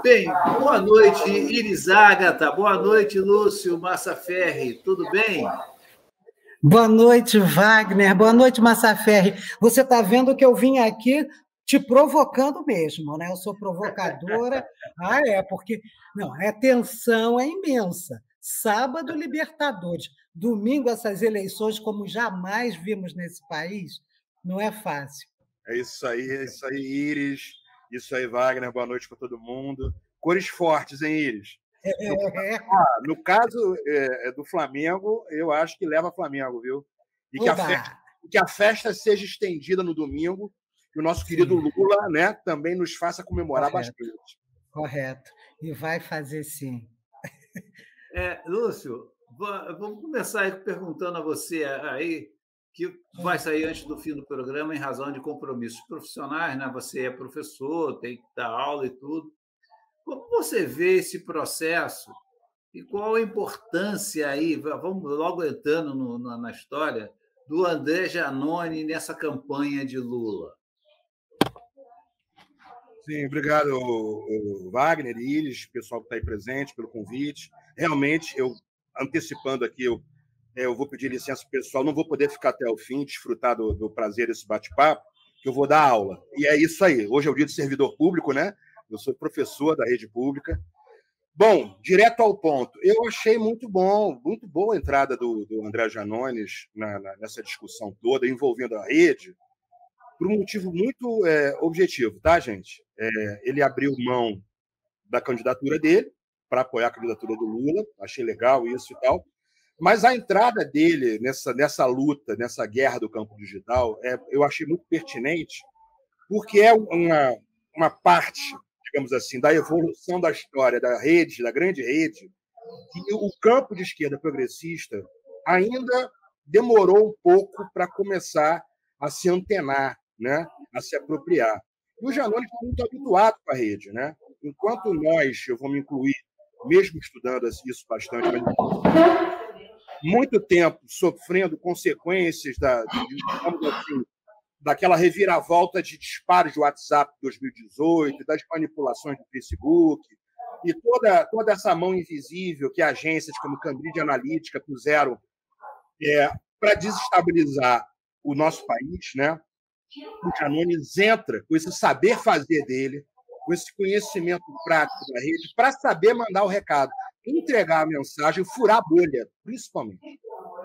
Bem, boa noite, Iris Ágata. Boa noite, Lúcio Massaferri. Tudo bem? Boa noite, Wagner. Boa noite, Massaferri. Você está vendo que eu vim aqui te provocando mesmo, né? Eu sou provocadora. Porque não, a tensão é imensa. Sábado, Libertadores. Domingo, essas eleições, como jamais vimos nesse país, não é fácil. É isso aí, Iris. Isso aí, Wagner. Boa noite para todo mundo. Cores fortes, hein, Iris? No caso do Flamengo, eu acho que leva Flamengo, viu? E que a festa seja estendida no domingo, que o nosso querido Lula, né, também nos faça comemorar bastante. Correto. E vai fazer sim. Lúcio, vamos começar aí perguntando a você aí, que vai sair antes do fim do programa em razão de compromissos profissionais, né? Você é professor, tem que dar aula e tudo. Como você vê esse processo e qual a importância aí, vamos logo entrando na história, do André Giannone nessa campanha de Lula? Sim, obrigado, Wagner, Iris, pessoal que está aí presente, pelo convite. Realmente, antecipando aqui, eu vou pedir licença para o pessoal, não vou poder ficar até o fim, desfrutar do prazer desse bate-papo, que eu vou dar aula. E é isso aí. Hoje é o dia do servidor público, né? Eu sou professor da rede pública. Bom, direto ao ponto. Eu achei muito boa a entrada do André Giannone nessa discussão toda, envolvendo a rede, por um motivo muito objetivo, tá, gente? Ele abriu mão da candidatura dele para apoiar a candidatura do Lula, achei legal isso e tal, mas a entrada dele nessa luta, nessa guerra do campo digital, eu achei muito pertinente, porque é uma parte, digamos assim, da evolução da história da rede, da grande rede, que o campo de esquerda progressista ainda demorou um pouco para começar a se antenar, né? A se apropriar. E o Giannone está muito habituado com a rede, né? Enquanto eu vou me incluir, mesmo estudando isso bastante, mas muito tempo sofrendo consequências daquela reviravolta de disparos de WhatsApp de 2018, das manipulações do Facebook, e toda essa mão invisível que agências como Cambridge Analytica puseram para desestabilizar o nosso país, né? O Giannone entra com esse saber fazer dele, com esse conhecimento prático da rede, para saber mandar o recado, entregar a mensagem, furar a bolha, principalmente.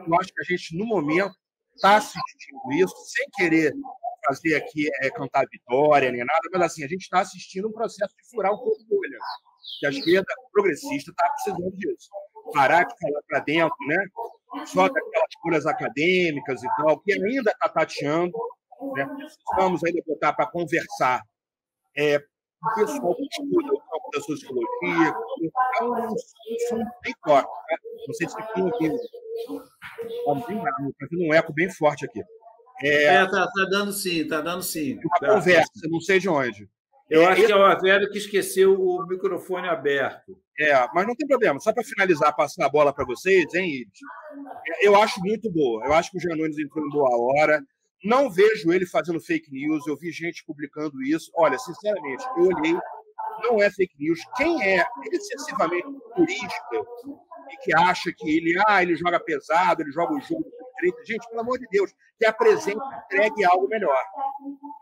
Eu acho que a gente, no momento, está assistindo isso, sem querer fazer aqui cantar vitória nem nada, mas assim, a gente está assistindo um processo de furar um pouco a bolha, que a esquerda progressista está precisando disso. Parar de falar para dentro, né? Só daquelas curas acadêmicas e tal, que ainda está tateando, né? Precisamos ainda botar para conversar o pessoal que estuda o campo da sociologia, é um som bem forte, né? Não sei se estão ouvindo. Está fazendo um eco bem forte aqui. Tá dando sim, está dando sim. Uma conversa, não sei de onde. Eu acho que é o Avério que esqueceu o microfone aberto. Mas não tem problema. Só para finalizar, passar a bola para vocês, hein, Iris? Eu acho muito boa. Eu acho que o Giannone entrou em boa hora. Não vejo ele fazendo fake news. Eu vi gente publicando isso. Olha, sinceramente, eu olhei. Não é fake news. Quem é excessivamente purista e que acha que ele joga pesado, ele joga o jogo do direito, gente, pelo amor de Deus, que apresente, entregue algo melhor,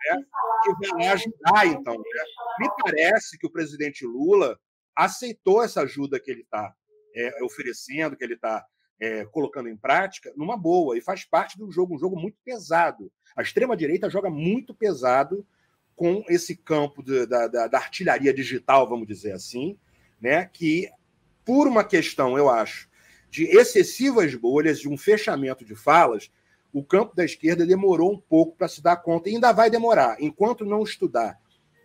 né? Que vai ajudar, então. Né? Me parece que o presidente Lula aceitou essa ajuda que ele está oferecendo, que ele está colocando em prática, numa boa, e faz parte do jogo, um jogo muito pesado. A extrema-direita joga muito pesado com esse campo da artilharia digital, vamos dizer assim, né? Que, por uma questão, eu acho, de excessivas bolhas, de um fechamento de falas, o campo da esquerda demorou um pouco para se dar conta, e ainda vai demorar, enquanto não estudar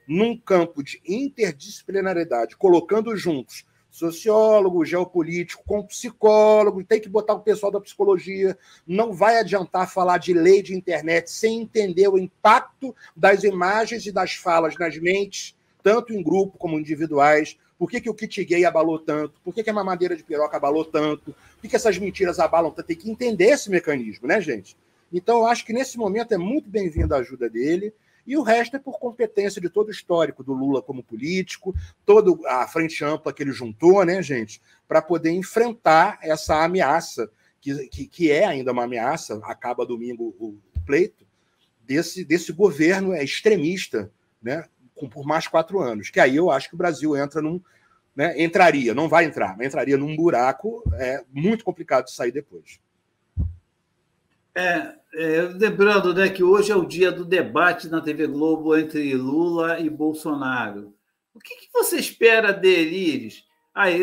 num campo de interdisciplinaridade, colocando juntos sociólogo, geopolítico com psicólogo, tem que botar o pessoal da psicologia, não vai adiantar falar de lei de internet sem entender o impacto das imagens e das falas nas mentes, tanto em grupo como individuais. Por que o kit gay abalou tanto? Por que a mamadeira de piroca abalou tanto? Por que essas mentiras abalam tanto? Tem que entender esse mecanismo, né, gente? Então, eu acho que nesse momento é muito bem-vinda a ajuda dele. E o resto é por competência de todo o histórico do Lula como político, toda a frente ampla que ele juntou, né, gente, para poder enfrentar essa ameaça, que é ainda uma ameaça, acaba domingo o pleito, desse governo extremista, né, por mais 4 anos. Que aí eu acho que o Brasil entra entraria, não vai entrar, mas entraria num buraco muito complicado de sair depois. Lembrando, né, que hoje é o dia do debate na TV Globo entre Lula e Bolsonaro. O que você espera dele, Iris?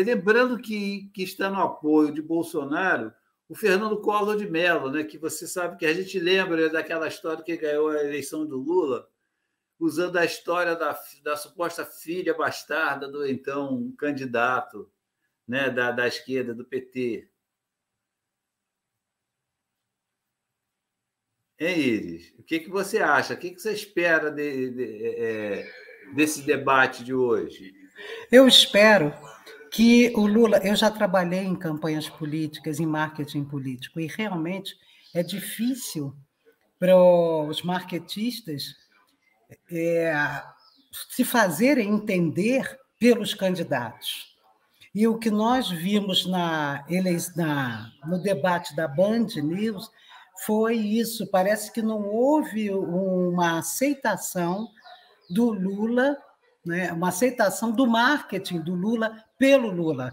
Lembrando que está no apoio de Bolsonaro o Fernando Collor de Mello, né, que você sabe que a gente lembra daquela história que ganhou a eleição do Lula, usando a história da suposta filha bastarda do então candidato, né, da esquerda, do PT. Hein, Iris? O que você acha? O que você espera desse debate de hoje? Eu espero que o Lula... Eu já trabalhei em campanhas políticas, em marketing político, e realmente é difícil para os marketistas se fazerem entender pelos candidatos. E o que nós vimos no debate da Band News foi isso. Parece que não houve uma aceitação do Lula, né? Uma aceitação do marketing do Lula pelo Lula.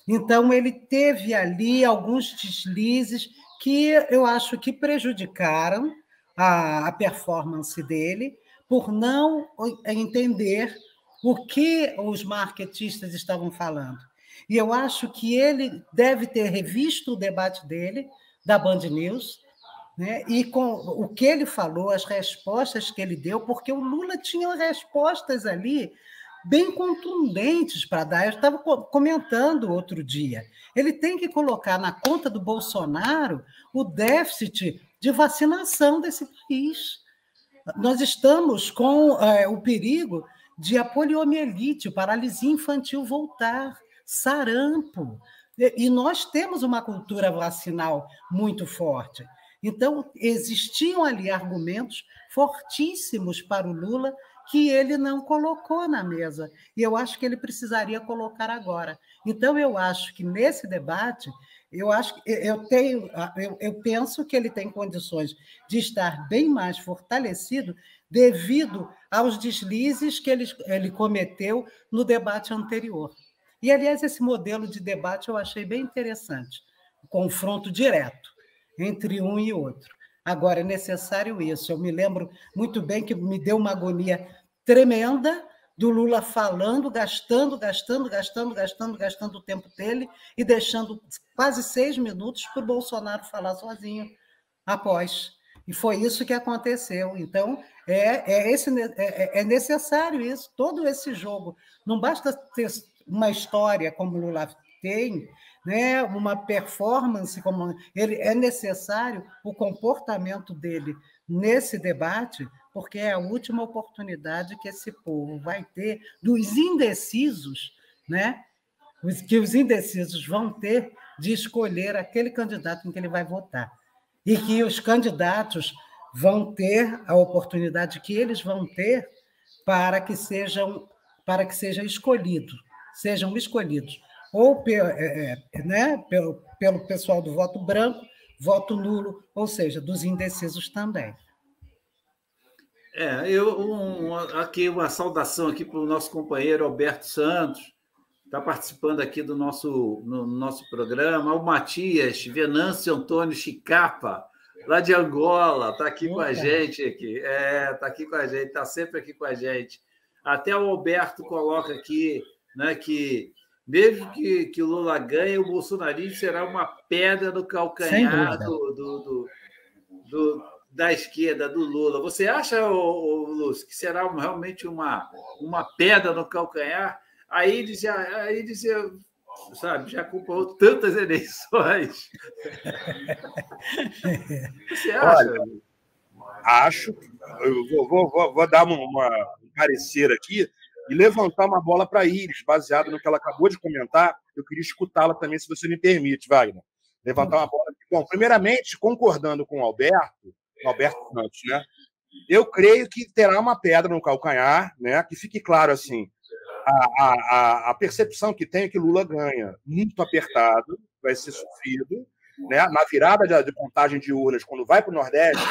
Então, ele teve ali alguns deslizes que eu acho que prejudicaram a performance dele, por não entender o que os marketistas estavam falando. E eu acho que ele deve ter revisto o debate dele, da Band News, né? E com o que ele falou, as respostas que ele deu, porque o Lula tinha respostas ali bem contundentes para dar. Eu estava comentando outro dia. Ele tem que colocar na conta do Bolsonaro o déficit de vacinação desse país. Nós estamos com o perigo de a poliomielite, paralisia infantil voltar, sarampo. E nós temos uma cultura vacinal muito forte. Então, existiam ali argumentos fortíssimos para o Lula que ele não colocou na mesa. E eu acho que ele precisaria colocar agora. Então, eu acho que nesse debate, eu penso que ele tem condições de estar bem mais fortalecido devido aos deslizes que ele cometeu no debate anterior. E, aliás, esse modelo de debate eu achei bem interessante, o confronto direto entre um e outro. Agora, é necessário isso. Eu me lembro muito bem que me deu uma agonia tremenda do Lula falando, gastando o tempo dele e deixando quase 6 minutos para o Bolsonaro falar sozinho após. E foi isso que aconteceu. Então, é necessário isso, todo esse jogo. Não basta ter uma história como o Lula tem, né, uma performance como ele, é necessário o comportamento dele nesse debate, porque é a última oportunidade que esse povo vai ter dos indecisos, né, que os indecisos vão ter de escolher aquele candidato em que ele vai votar. E que os candidatos vão ter a oportunidade que eles vão ter para que sejam escolhidos, ou pelo pessoal do voto branco, voto nulo, ou seja, dos indecisos também. Aqui uma saudação aqui para o nosso companheiro Alberto Santos, está participando aqui no nosso programa, o Matias Venâncio Antônio Chicapa, lá de Angola, está aqui com a gente aqui. Está aqui com a gente, está sempre aqui com a gente. Até o Alberto coloca aqui, né, que mesmo que o Lula ganhe, o bolsonarismo será uma pedra no calcanhar da esquerda, do Lula. Você acha, Lúcio, que será realmente uma pedra no calcanhar? Aí ele já acompanhou tantas eleições. Você acha? Olha, acho. Eu vou dar um parecer aqui e levantar uma bola para a Iris, baseado no que ela acabou de comentar. Eu queria escutá-la também, se você me permite, Wagner. Levantar uma bola aqui. Bom, primeiramente, concordando com o Alberto Santos, né? eu creio que terá uma pedra no calcanhar, né? Que fique claro assim, a percepção que tem é que Lula ganha muito apertado, vai ser sofrido, né? Na virada de contagem de urnas, quando vai para o Nordeste,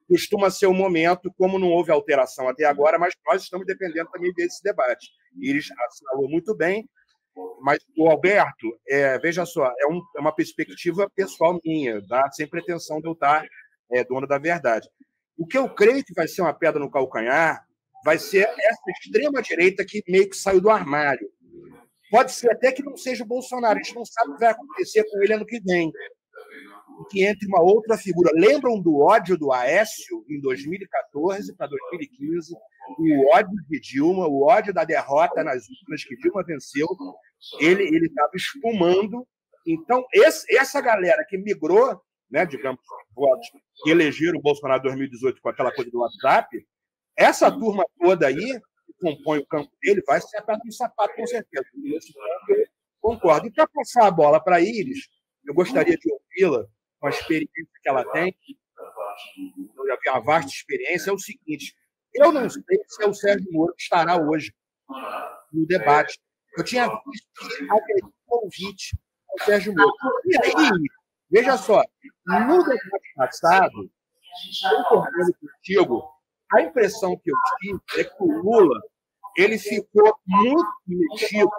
costuma ser um momento, como não houve alteração até agora, mas nós estamos dependendo também desse debate. Iris assinalou muito bem, mas o Alberto, veja só, é uma perspectiva pessoal minha, tá? Sem pretensão de eu estar dono da verdade. O que eu creio que vai ser uma pedra no calcanhar vai ser essa extrema-direita que meio que saiu do armário. Pode ser até que não seja o Bolsonaro, a gente não sabe o que vai acontecer com ele ano que vem. Que entre uma outra figura. Lembram do ódio do Aécio em 2014 para 2015? O ódio de Dilma, o ódio da derrota nas urnas que Dilma venceu, ele estava espumando. Então, essa galera que migrou, né, digamos, votos que elegeram o Bolsonaro em 2018 com aquela coisa do WhatsApp, essa turma toda aí, que compõe o campo dele, vai ser aperto no sapato, com certeza. Nesse ponto, eu concordo. E para passar a bola para a Iris, eu gostaria de ouvi-la com a experiência que ela tem. Eu já vi uma vasta experiência. É o seguinte: eu não sei se é o Sérgio Moro que estará hoje no debate. Eu tinha visto que havia um convite ao Sérgio Moro. E aí, veja só, no debate passado, concordando contigo, a impressão que eu tive é que o Lula ele ficou muito metido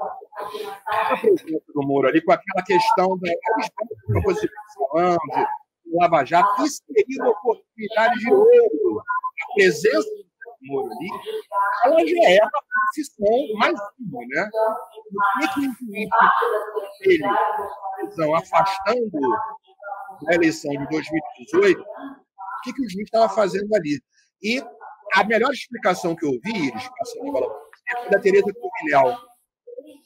na presença do Moro ali, com aquela questão da constituição, de Lava Jato, que seria uma oportunidade de ouro. A presença do Moro ali, ela já é uma profissão mais uma, né? O que incluía ele, então, afastando da eleição de 2018, o que o juiz estava fazendo ali? E a melhor explicação que eu ouvi, Iris, é da Tereza Cruvinel.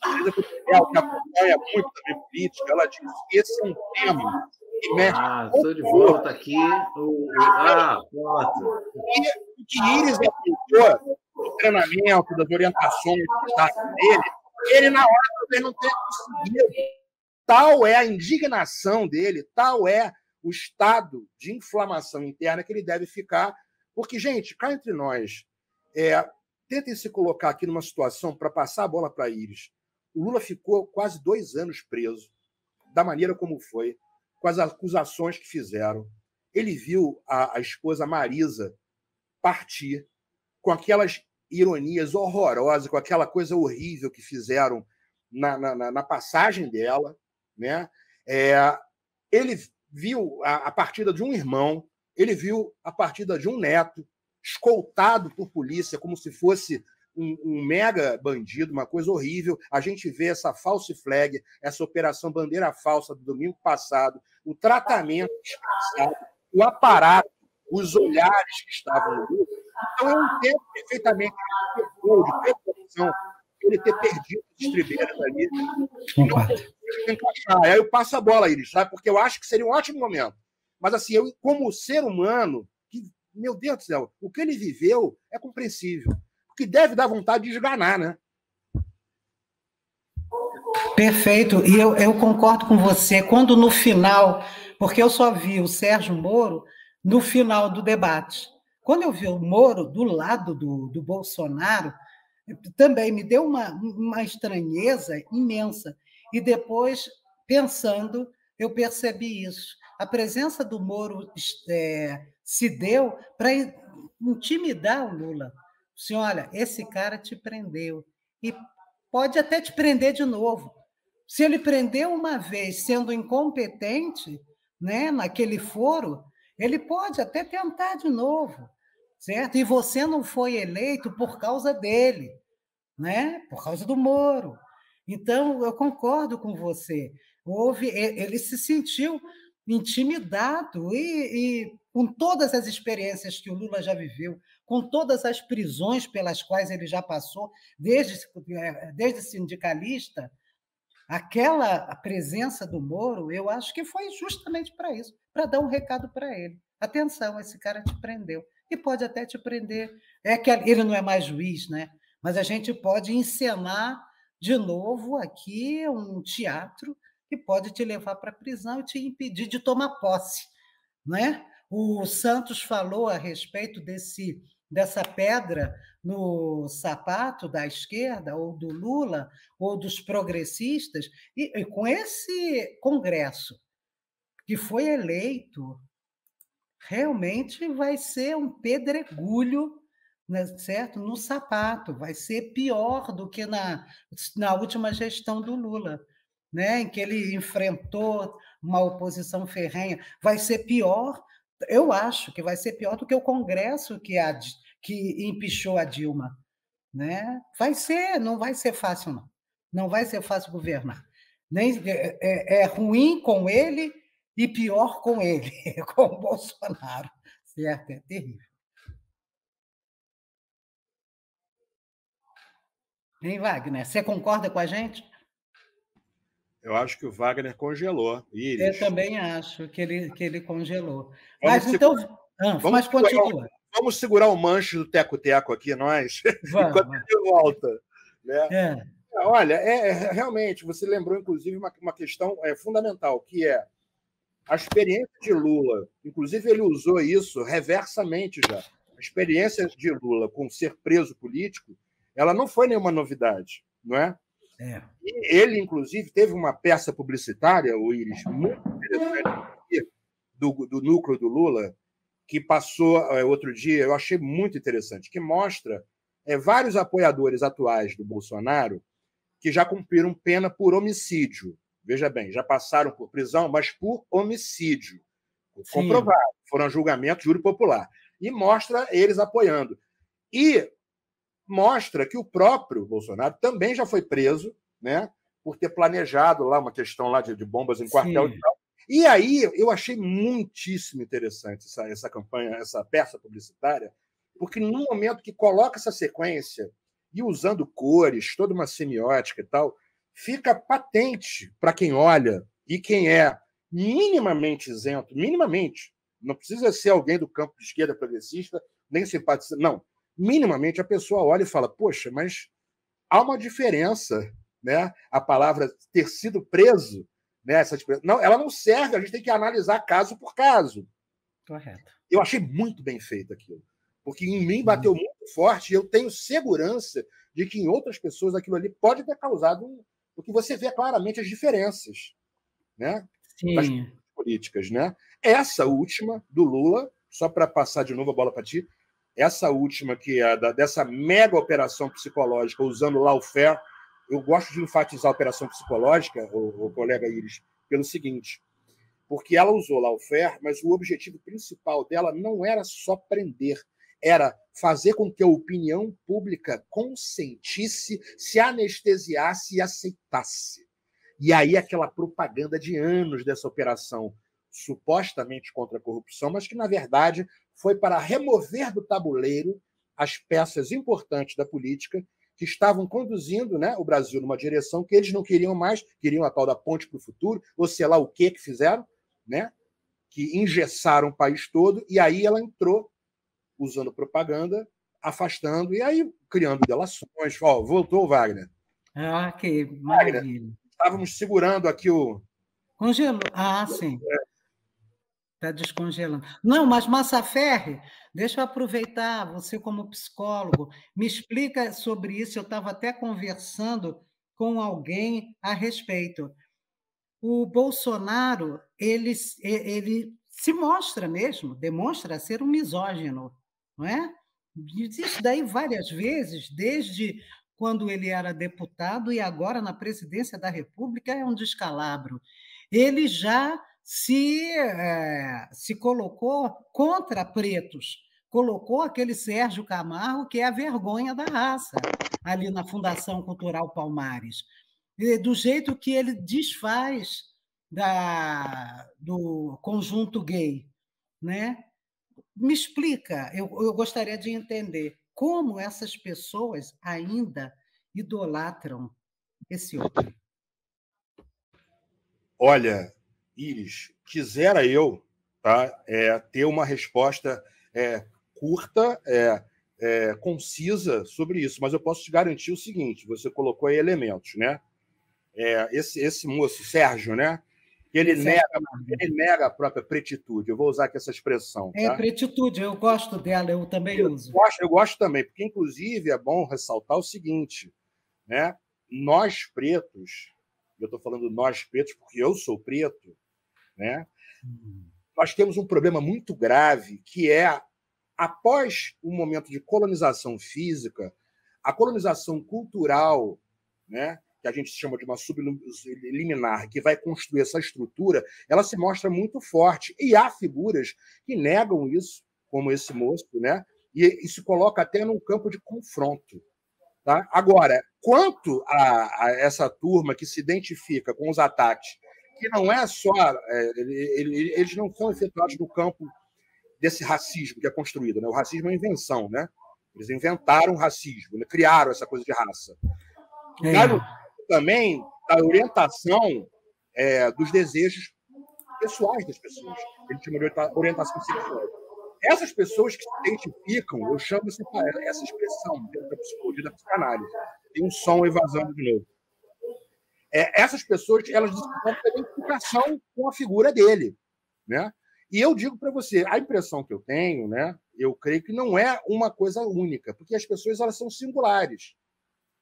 A Tereza Cruvinel, que acompanha muito também política, ela disse que esse é um tema que mexe. Estou de volta aqui. Pronto. E o que Iris apontou do treinamento, das orientações dele, ele, na hora, talvez não tenha conseguido. Tal é a indignação dele, tal é o estado de inflamação interna que ele deve ficar. Porque, gente, cá entre nós, tentem se colocar aqui numa situação para passar a bola para a Iris. O Lula ficou quase 2 anos preso, da maneira como foi, com as acusações que fizeram. Ele viu a esposa Marisa partir com aquelas ironias horrorosas, com aquela coisa horrível que fizeram na passagem dela, né? Ele viu a partida de um irmão, ele viu a partida de um neto, escoltado por polícia, como se fosse um mega bandido, uma coisa horrível. A gente vê essa false flag, essa operação bandeira falsa do domingo passado, o tratamento dispensado, o aparato, os olhares que estavam no grupo. Então, eu entendo perfeitamente de preocupação ele ter perdido os estribeiros ali. Aí eu passo a bola, Iris, sabe? Porque eu acho que seria um ótimo momento. Mas, assim, eu, como ser humano, meu Deus do céu, o que ele viveu é compreensível. O que deve dar vontade de esganar, né? Perfeito. E eu concordo com você. Quando no final, porque eu só vi o Sérgio Moro no final do debate. Quando eu vi o Moro do lado do Bolsonaro, também me deu uma estranheza imensa. E depois, pensando, eu percebi isso. A presença do Moro se deu para intimidar o Lula. Assim, olha, esse cara te prendeu. E pode até te prender de novo. Se ele prendeu uma vez sendo incompetente, né, naquele foro, ele pode até tentar de novo, certo? E você não foi eleito por causa dele, né? Por causa do Moro. Então, eu concordo com você. Ele se sentiu intimidado e com todas as experiências que o Lula já viveu, com todas as prisões pelas quais ele já passou, desde sindicalista, a presença do Moro, eu acho que foi justamente para isso, para dar um recado para ele. Atenção, esse cara te prendeu. E pode até te prender. Que ele não é mais juiz, né? Mas a gente pode encenar de novo aqui um teatro que pode te levar para a prisão e te impedir de tomar posse, né? O Santos falou a respeito dessa pedra no sapato da esquerda, ou do Lula, ou dos progressistas, e com esse Congresso que foi eleito, realmente vai ser um pedregulho, né, certo? No sapato, vai ser pior do que na última gestão do Lula, né, em que ele enfrentou uma oposição ferrenha. Vai ser pior, eu acho que vai ser pior do que o Congresso que empichou a Dilma. Né? Não vai ser fácil, não. Não vai ser fácil governar. É ruim com ele e pior com ele, com o Bolsonaro. Certo? É terrível. Hein, Wagner? Você concorda com a gente? Eu acho que o Wagner congelou. Iris. Eu também acho que ele congelou. Mas então. Mas continua. Vamos segurar o manche do teco-teco aqui, nós, enquanto ele volta. Né? Olha, realmente, você lembrou, inclusive, uma questão fundamental, que é a experiência de Lula. Inclusive, ele usou isso reversamente já. A experiência de Lula com ser preso político, ela não foi nenhuma novidade, não é? E ele, inclusive, teve uma peça publicitária, o Iris, muito interessante, do núcleo do Lula, que passou outro dia, eu achei muito interessante, que mostra vários apoiadores atuais do Bolsonaro que já cumpriram pena por homicídio. Veja bem, já passaram por prisão, mas por homicídio. Comprovado. Foram julgamentos, júri popular. E mostra eles apoiando. E mostra que o próprio Bolsonaro também já foi preso, né, por ter planejado lá uma questão lá de bombas em quartel e tal. E aí eu achei muitíssimo interessante essa campanha, essa peça publicitária, porque no momento que coloca essa sequência e usando cores, toda uma semiótica e tal, fica patente para quem olha e quem é minimamente isento, minimamente, não precisa ser alguém do campo de esquerda progressista, nem simpatizante, não. Minimamente a pessoa olha e fala, poxa, mas há uma diferença, né? A palavra ter sido preso, né? Não, ela não serve, a gente tem que analisar caso por caso. Correto. Eu achei muito bem feito aquilo, porque em mim bateu muito forte e eu tenho segurança de que em outras pessoas aquilo ali pode ter causado porque você vê claramente as diferenças, né? Das políticas, né? Essa última do Lula, só para passar de novo a bola para ti, essa última que é dessa mega operação psicológica usando o lawfare, eu gosto de enfatizar a operação psicológica, o colega Iris, pelo seguinte, porque ela usou lawfare, mas o objetivo principal dela não era só prender, era fazer com que a opinião pública consentisse, se anestesiasse e aceitasse. E aí aquela propaganda de anos dessa operação supostamente contra a corrupção, mas que, na verdade, foi para remover do tabuleiro as peças importantes da política que estavam conduzindo, né, o Brasil numa direção que eles não queriam mais, queriam a tal da ponte para o futuro, ou sei lá o que fizeram, né, que engessaram o país todo, e aí ela entrou usando propaganda, afastando, e aí criando delações. Voltou o Wagner. Ah, que maravilha. Wagner, estávamos segurando aqui o... Congelou. Ah, sim. Está descongelando. Não, mas Massaferri, deixa eu aproveitar, você como psicólogo, me explica sobre isso. Eu estava até conversando com alguém a respeito. O Bolsonaro, ele se mostra mesmo, demonstra ser um misógino, não é? Isso daí várias vezes, desde quando ele era deputado e agora na presidência da República, é um descalabro. Ele já se colocou contra pretos, colocou aquele Sérgio Camargo, que é a vergonha da raça, ali na Fundação Cultural Palmares, do jeito que ele desfaz do conjunto gay, né? Me explica, eu gostaria de entender como essas pessoas ainda idolatram esse homem. Olha, Iris, quisera eu, tá, ter uma resposta curta, concisa sobre isso, mas eu posso te garantir o seguinte: você colocou aí elementos, né? Esse moço, Sérgio, né? Ele nega a própria pretitude. Eu vou usar aqui essa expressão. Tá? É pretitude, eu gosto dela, eu também uso. Eu gosto também, porque, inclusive, é bom ressaltar o seguinte, né? Nós pretos, eu estou falando nós pretos porque eu sou preto, né? Nós temos um problema muito grave, que é, após o momento de colonização física, a colonização cultural, né, que a gente chama de uma subliminar, que vai construir essa estrutura, ela se mostra muito forte. E há figuras que negam isso, como esse moço, né, e se coloca até num campo de confronto. Tá? Agora, quanto a essa turma que se identifica com os ataques, que não é só... eles não são efetuados no campo desse racismo que é construído. Né? O racismo é uma invenção. Né? Eles inventaram o racismo, né? Criaram essa coisa de raça. Também a orientação dos desejos pessoais das pessoas. Eles chamam de orientação sexual. Essas pessoas que se identificam, eu chamo essa expressão dentro da psicologia da psicanálise. Tem um som aí vazando de novo. Essas pessoas, elas desenvolvem a identificação com a figura dele. Né? E eu digo para você, a impressão que eu tenho, né, eu creio que não é uma coisa única, porque as pessoas elas são singulares.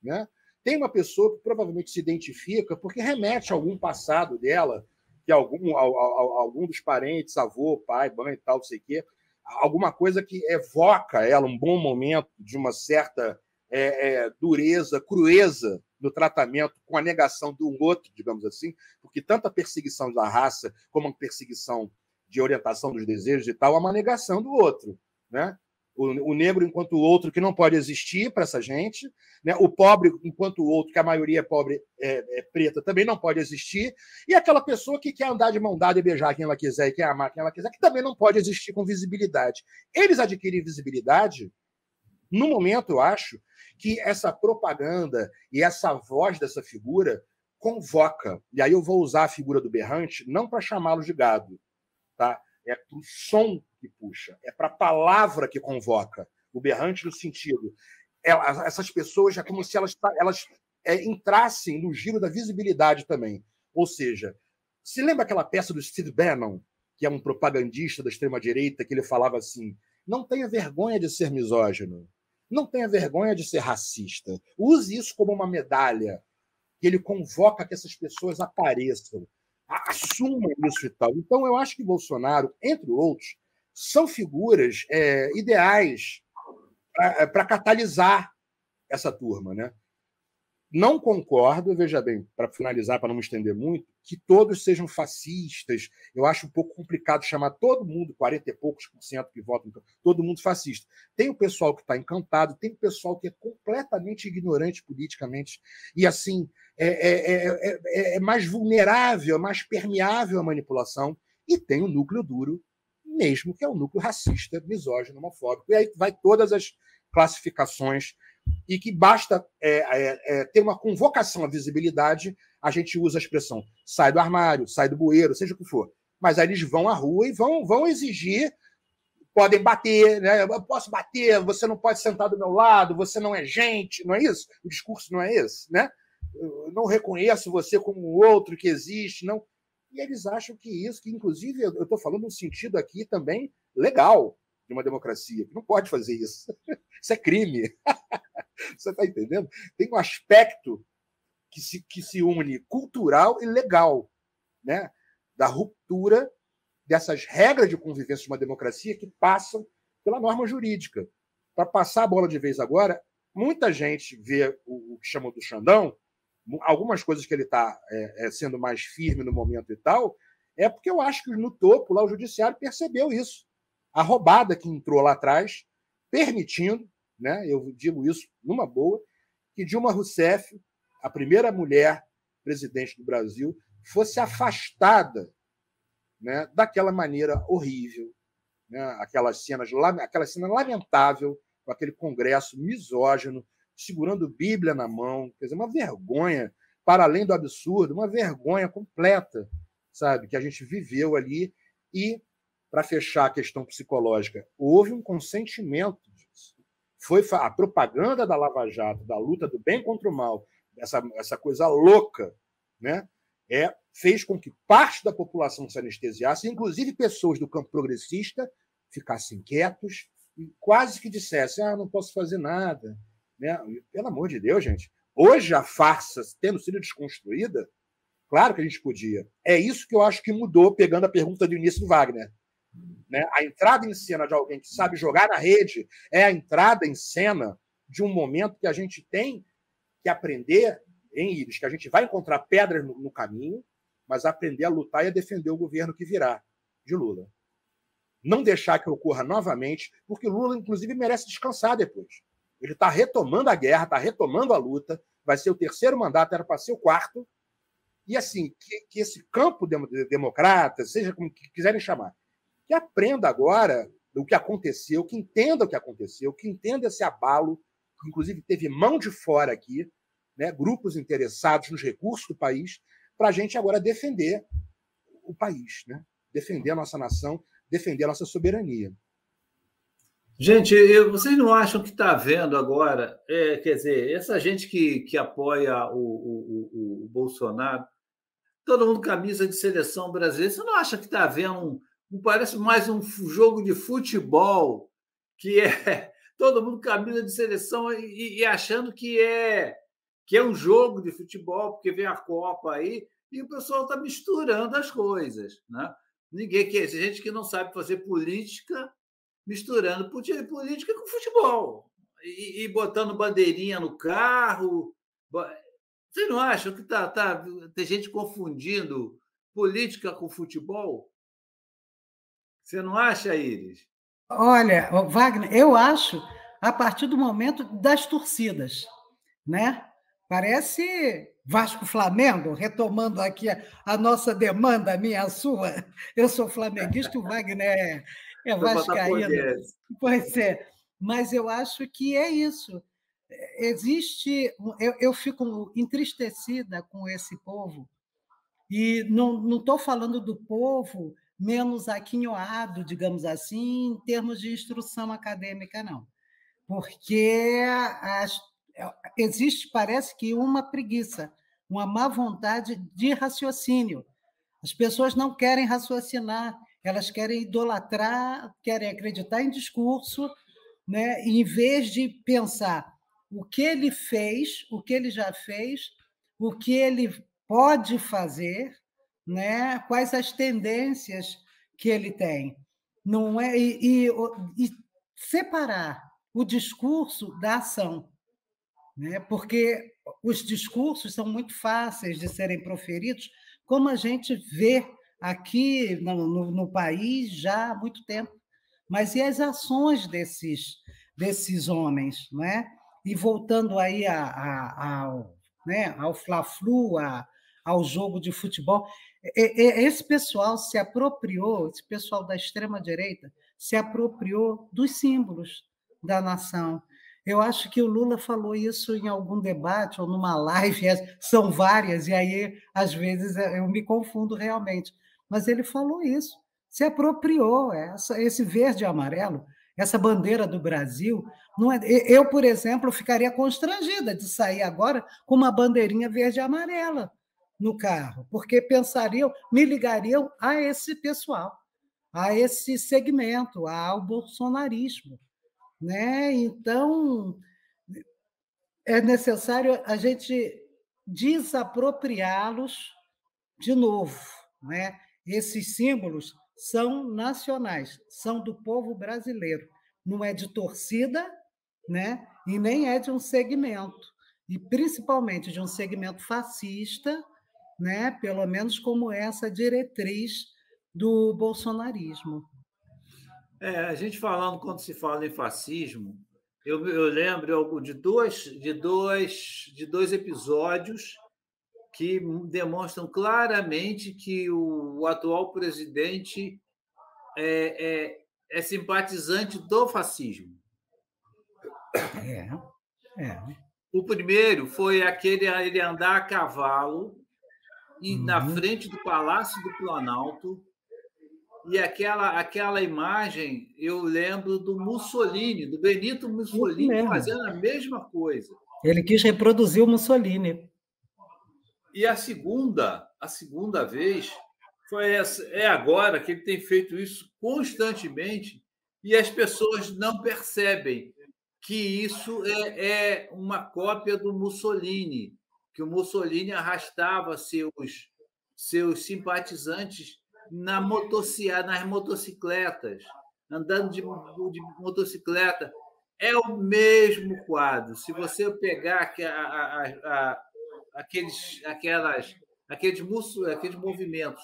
Né? Tem uma pessoa que provavelmente se identifica porque remete a algum passado dela, que algum dos parentes, avô, pai, mãe, tal, não sei o quê, alguma coisa que evoca ela um bom momento de uma certa dureza, crueza no tratamento com a negação do outro, digamos assim, porque tanto a perseguição da raça como a perseguição de orientação dos desejos e tal, é uma negação do outro, né? O negro enquanto o outro que não pode existir para essa gente, né? O pobre enquanto o outro, que a maioria é pobre, preta, também não pode existir, e aquela pessoa que quer andar de mão dada e beijar quem ela quiser e quer amar quem ela quiser, que também não pode existir com visibilidade. Eles adquirem visibilidade no momento, eu acho, que essa propaganda e essa voz dessa figura convoca, e aí eu vou usar a figura do berrante não para chamá-los de gado, tá? É para o som que puxa, é para a palavra que convoca. O berrante no sentido... essas pessoas é como se elas entrassem no giro da visibilidade também. Ou seja, se lembra aquela peça do Steve Bannon, que é um propagandista da extrema-direita, que ele falava assim, não tenha vergonha de ser misógino, não tenha vergonha de ser racista, use isso como uma medalha, que ele convoca que essas pessoas apareçam, assumam isso e tal. Então, eu acho que Bolsonaro, entre outros, são figuras ideais para catalisar essa turma. Né? Não concordo, veja bem, para finalizar, para não me estender muito, que todos sejam fascistas. Eu acho um pouco complicado chamar todo mundo, 40 e poucos por cento que votam, todo mundo fascista. Tem o pessoal que está encantado, tem o pessoal que é completamente ignorante politicamente e, assim, é mais vulnerável, é mais permeável à manipulação, e tem o núcleo duro mesmo, que é o núcleo racista, misógino, homofóbico. E aí vai todas as classificações, e que basta ter uma convocação à visibilidade, a gente usa a expressão sai do armário, sai do bueiro, seja o que for. Mas aí eles vão à rua e vão exigir, podem bater, né? Eu posso bater, você não pode sentar do meu lado, você não é gente, não é isso? O discurso não é esse, né? Eu não reconheço você como outro que existe, não. E eles acham que isso, que inclusive eu estou falando no sentido aqui também legal de uma democracia, que não pode fazer isso. Isso é crime. Você está entendendo? Tem um aspecto que se une cultural e legal, né? Da ruptura dessas regras de convivência de uma democracia que passam pela norma jurídica. Para passar a bola de vez agora, muita gente vê o que chamam do Xandão, algumas coisas que ele está sendo mais firme no momento e tal, é porque eu acho que no topo lá o judiciário percebeu isso. A roubada que entrou lá atrás, permitindo, né, eu digo isso numa boa, que Dilma Rousseff, a primeira mulher presidente do Brasil, fosse afastada, né, daquela maneira horrível, né, aquela cena lamentável, com aquele congresso misógino, segurando Bíblia na mão, quer dizer, uma vergonha, para além do absurdo, uma vergonha completa, sabe, que a gente viveu ali. E, para fechar a questão psicológica, houve um consentimento disso. Foi a propaganda da Lava Jato, da luta do bem contra o mal, essa coisa louca, né? fez com que parte da população se anestesiasse, inclusive pessoas do campo progressista ficassem quietos e quase que dissessem: não posso fazer nada. Né? Pelo amor de Deus, gente. Hoje, a farsa tendo sido desconstruída, claro que a gente podia. É isso que eu acho que mudou, pegando a pergunta do início do Wagner. Né? A entrada em cena de alguém que sabe jogar na rede é a entrada em cena de um momento que a gente tem que aprender, em Iris, que a gente vai encontrar pedras no caminho, mas aprender a lutar e a defender o governo que virá de Lula. Não deixar que ocorra novamente, porque Lula, inclusive, merece descansar depois. Ele está retomando a guerra, está retomando a luta, vai ser o 3º mandato, era para ser o 4º, e assim, que esse campo democrata, seja como quiserem chamar, que aprenda agora o que aconteceu, que entenda o que aconteceu, que entenda esse abalo, que inclusive teve mão de fora aqui, né, grupos interessados nos recursos do país, para a gente agora defender o país, né? Defender a nossa nação, defender a nossa soberania. Gente, vocês não acham que está havendo agora, quer dizer, essa gente que apoia o Bolsonaro, todo mundo camisa de seleção brasileira, você não acha que está havendo parece mais um jogo de futebol, que é todo mundo camisa de seleção e achando que é um jogo de futebol, porque vem a Copa aí, e o pessoal está misturando as coisas. Né? Ninguém quer, gente que não sabe fazer política, misturando política com futebol, e botando bandeirinha no carro. Vocês não acham que tem gente confundindo política com futebol? Você não acha, Iris? Olha, Wagner, eu acho a partir do momento das torcidas, né? Parece Vasco-Flamengo, retomando aqui a nossa demanda, a sua. Eu sou flamenguista, o Wagner é vascaíno. Pois é, mas eu acho que é isso. Existe. Eu fico entristecida com esse povo, e não estou falando do povo menos aquinhoado, digamos assim, em termos de instrução acadêmica, não. Porque existe, parece que, uma preguiça, uma má vontade de raciocínio. As pessoas não querem raciocinar, elas querem idolatrar, querem acreditar em discurso, né? Em vez de pensar o que ele fez, o que ele já fez, o que ele pode fazer, né? Quais as tendências que ele tem. Não é? E separar o discurso da ação, né? Porque os discursos são muito fáceis de serem proferidos, como a gente vê aqui no país já há muito tempo. Mas e as ações desses homens? Né? E voltando aí ao Fla-Flu, ao jogo de futebol, esse pessoal se apropriou, esse pessoal da extrema-direita se apropriou dos símbolos da nação. Eu acho que o Lula falou isso em algum debate ou numa live, são várias, e aí, às vezes, eu me confundo realmente. Mas ele falou isso, se apropriou, esse verde e amarelo, essa bandeira do Brasil. Não é, eu, por exemplo, ficaria constrangida de sair agora com uma bandeirinha verde e amarela no carro, porque me ligariam a esse pessoal, a esse segmento, ao bolsonarismo. Né? Então, é necessário a gente desapropriá-los de novo. Né? Esses símbolos são nacionais, são do povo brasileiro, não é de torcida, né? E nem é de um segmento, e principalmente de um segmento fascista, né? Pelo menos como essa diretriz do bolsonarismo. A gente falando, quando se fala em fascismo, eu lembro de dois episódios que demonstram claramente que o atual presidente é simpatizante do fascismo. O primeiro foi ele andar a cavalo e na frente do Palácio do Planalto. E aquela imagem, eu lembro do Mussolini, do Benito Mussolini, fazendo a mesma coisa. Ele quis reproduzir o Mussolini. E a segunda vez foi essa, é agora que ele tem feito isso constantemente e as pessoas não percebem que isso é uma cópia do Mussolini, que o Mussolini arrastava seus simpatizantes nas motocicletas, andando de motocicleta. É o mesmo quadro. Se você pegar aqueles movimentos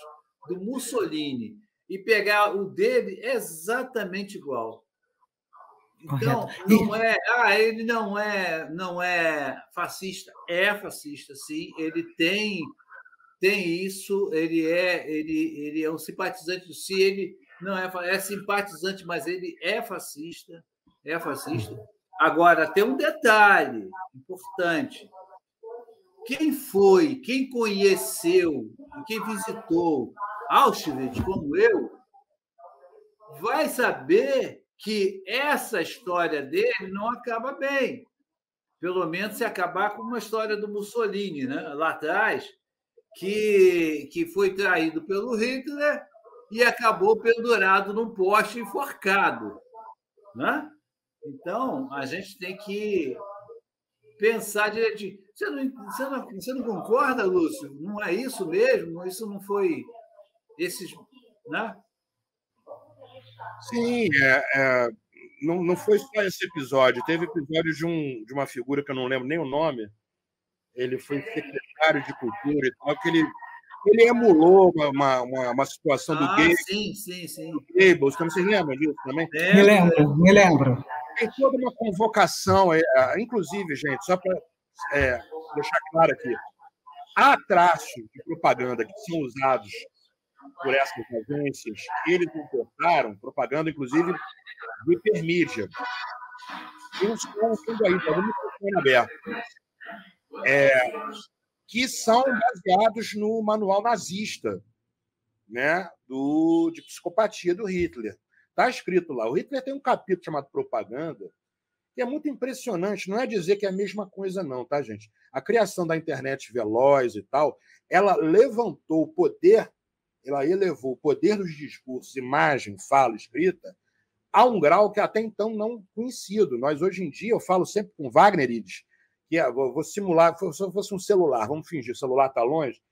do Mussolini e pegar o dele, é exatamente igual. Então, ele não é fascista. É fascista, sim. Ele tem isso. Ele é um simpatizante. Se ele não é simpatizante, mas ele é fascista. É fascista. Agora, tem um detalhe importante. Quem conheceu, quem visitou Auschwitz, como eu, vai saber que essa história dele não acaba bem. Pelo menos se acabar com uma história do Mussolini, né? Lá atrás, que foi traído pelo Hitler e acabou pendurado num poste enforcado. Né? Então, a gente tem que pensar direitinho. Você não concorda, Lúcio? Não é isso mesmo? Isso não foi esses. Né? Sim, não foi só esse episódio. Teve episódio de uma figura que eu não lembro nem o nome. Ele foi secretário de Cultura e tal, que ele emulou uma situação do gay. Sim. Do Goebbels, então vocês lembram disso também? Me lembro. Tem toda uma convocação, inclusive, gente, só para deixar claro aqui, há traços de propaganda que são usados por essas agências que eles importaram, propaganda, inclusive, de hipermídia. Tem uns pontos aí, está no microfone aberto. Que são baseados no manual nazista, né, de psicopatia do Hitler. Está escrito lá. O Hitler tem um capítulo chamado Propaganda, que é muito impressionante. Não é dizer que é a mesma coisa, não, tá, gente? A criação da internet veloz e tal, ela levantou o poder, ela elevou o poder dos discursos, imagem, fala, escrita, a um grau que até então não conhecido. Nós, hoje em dia, eu falo sempre com Wagner Ides, que vou simular, se fosse um celular, vamos fingir, o celular está longe.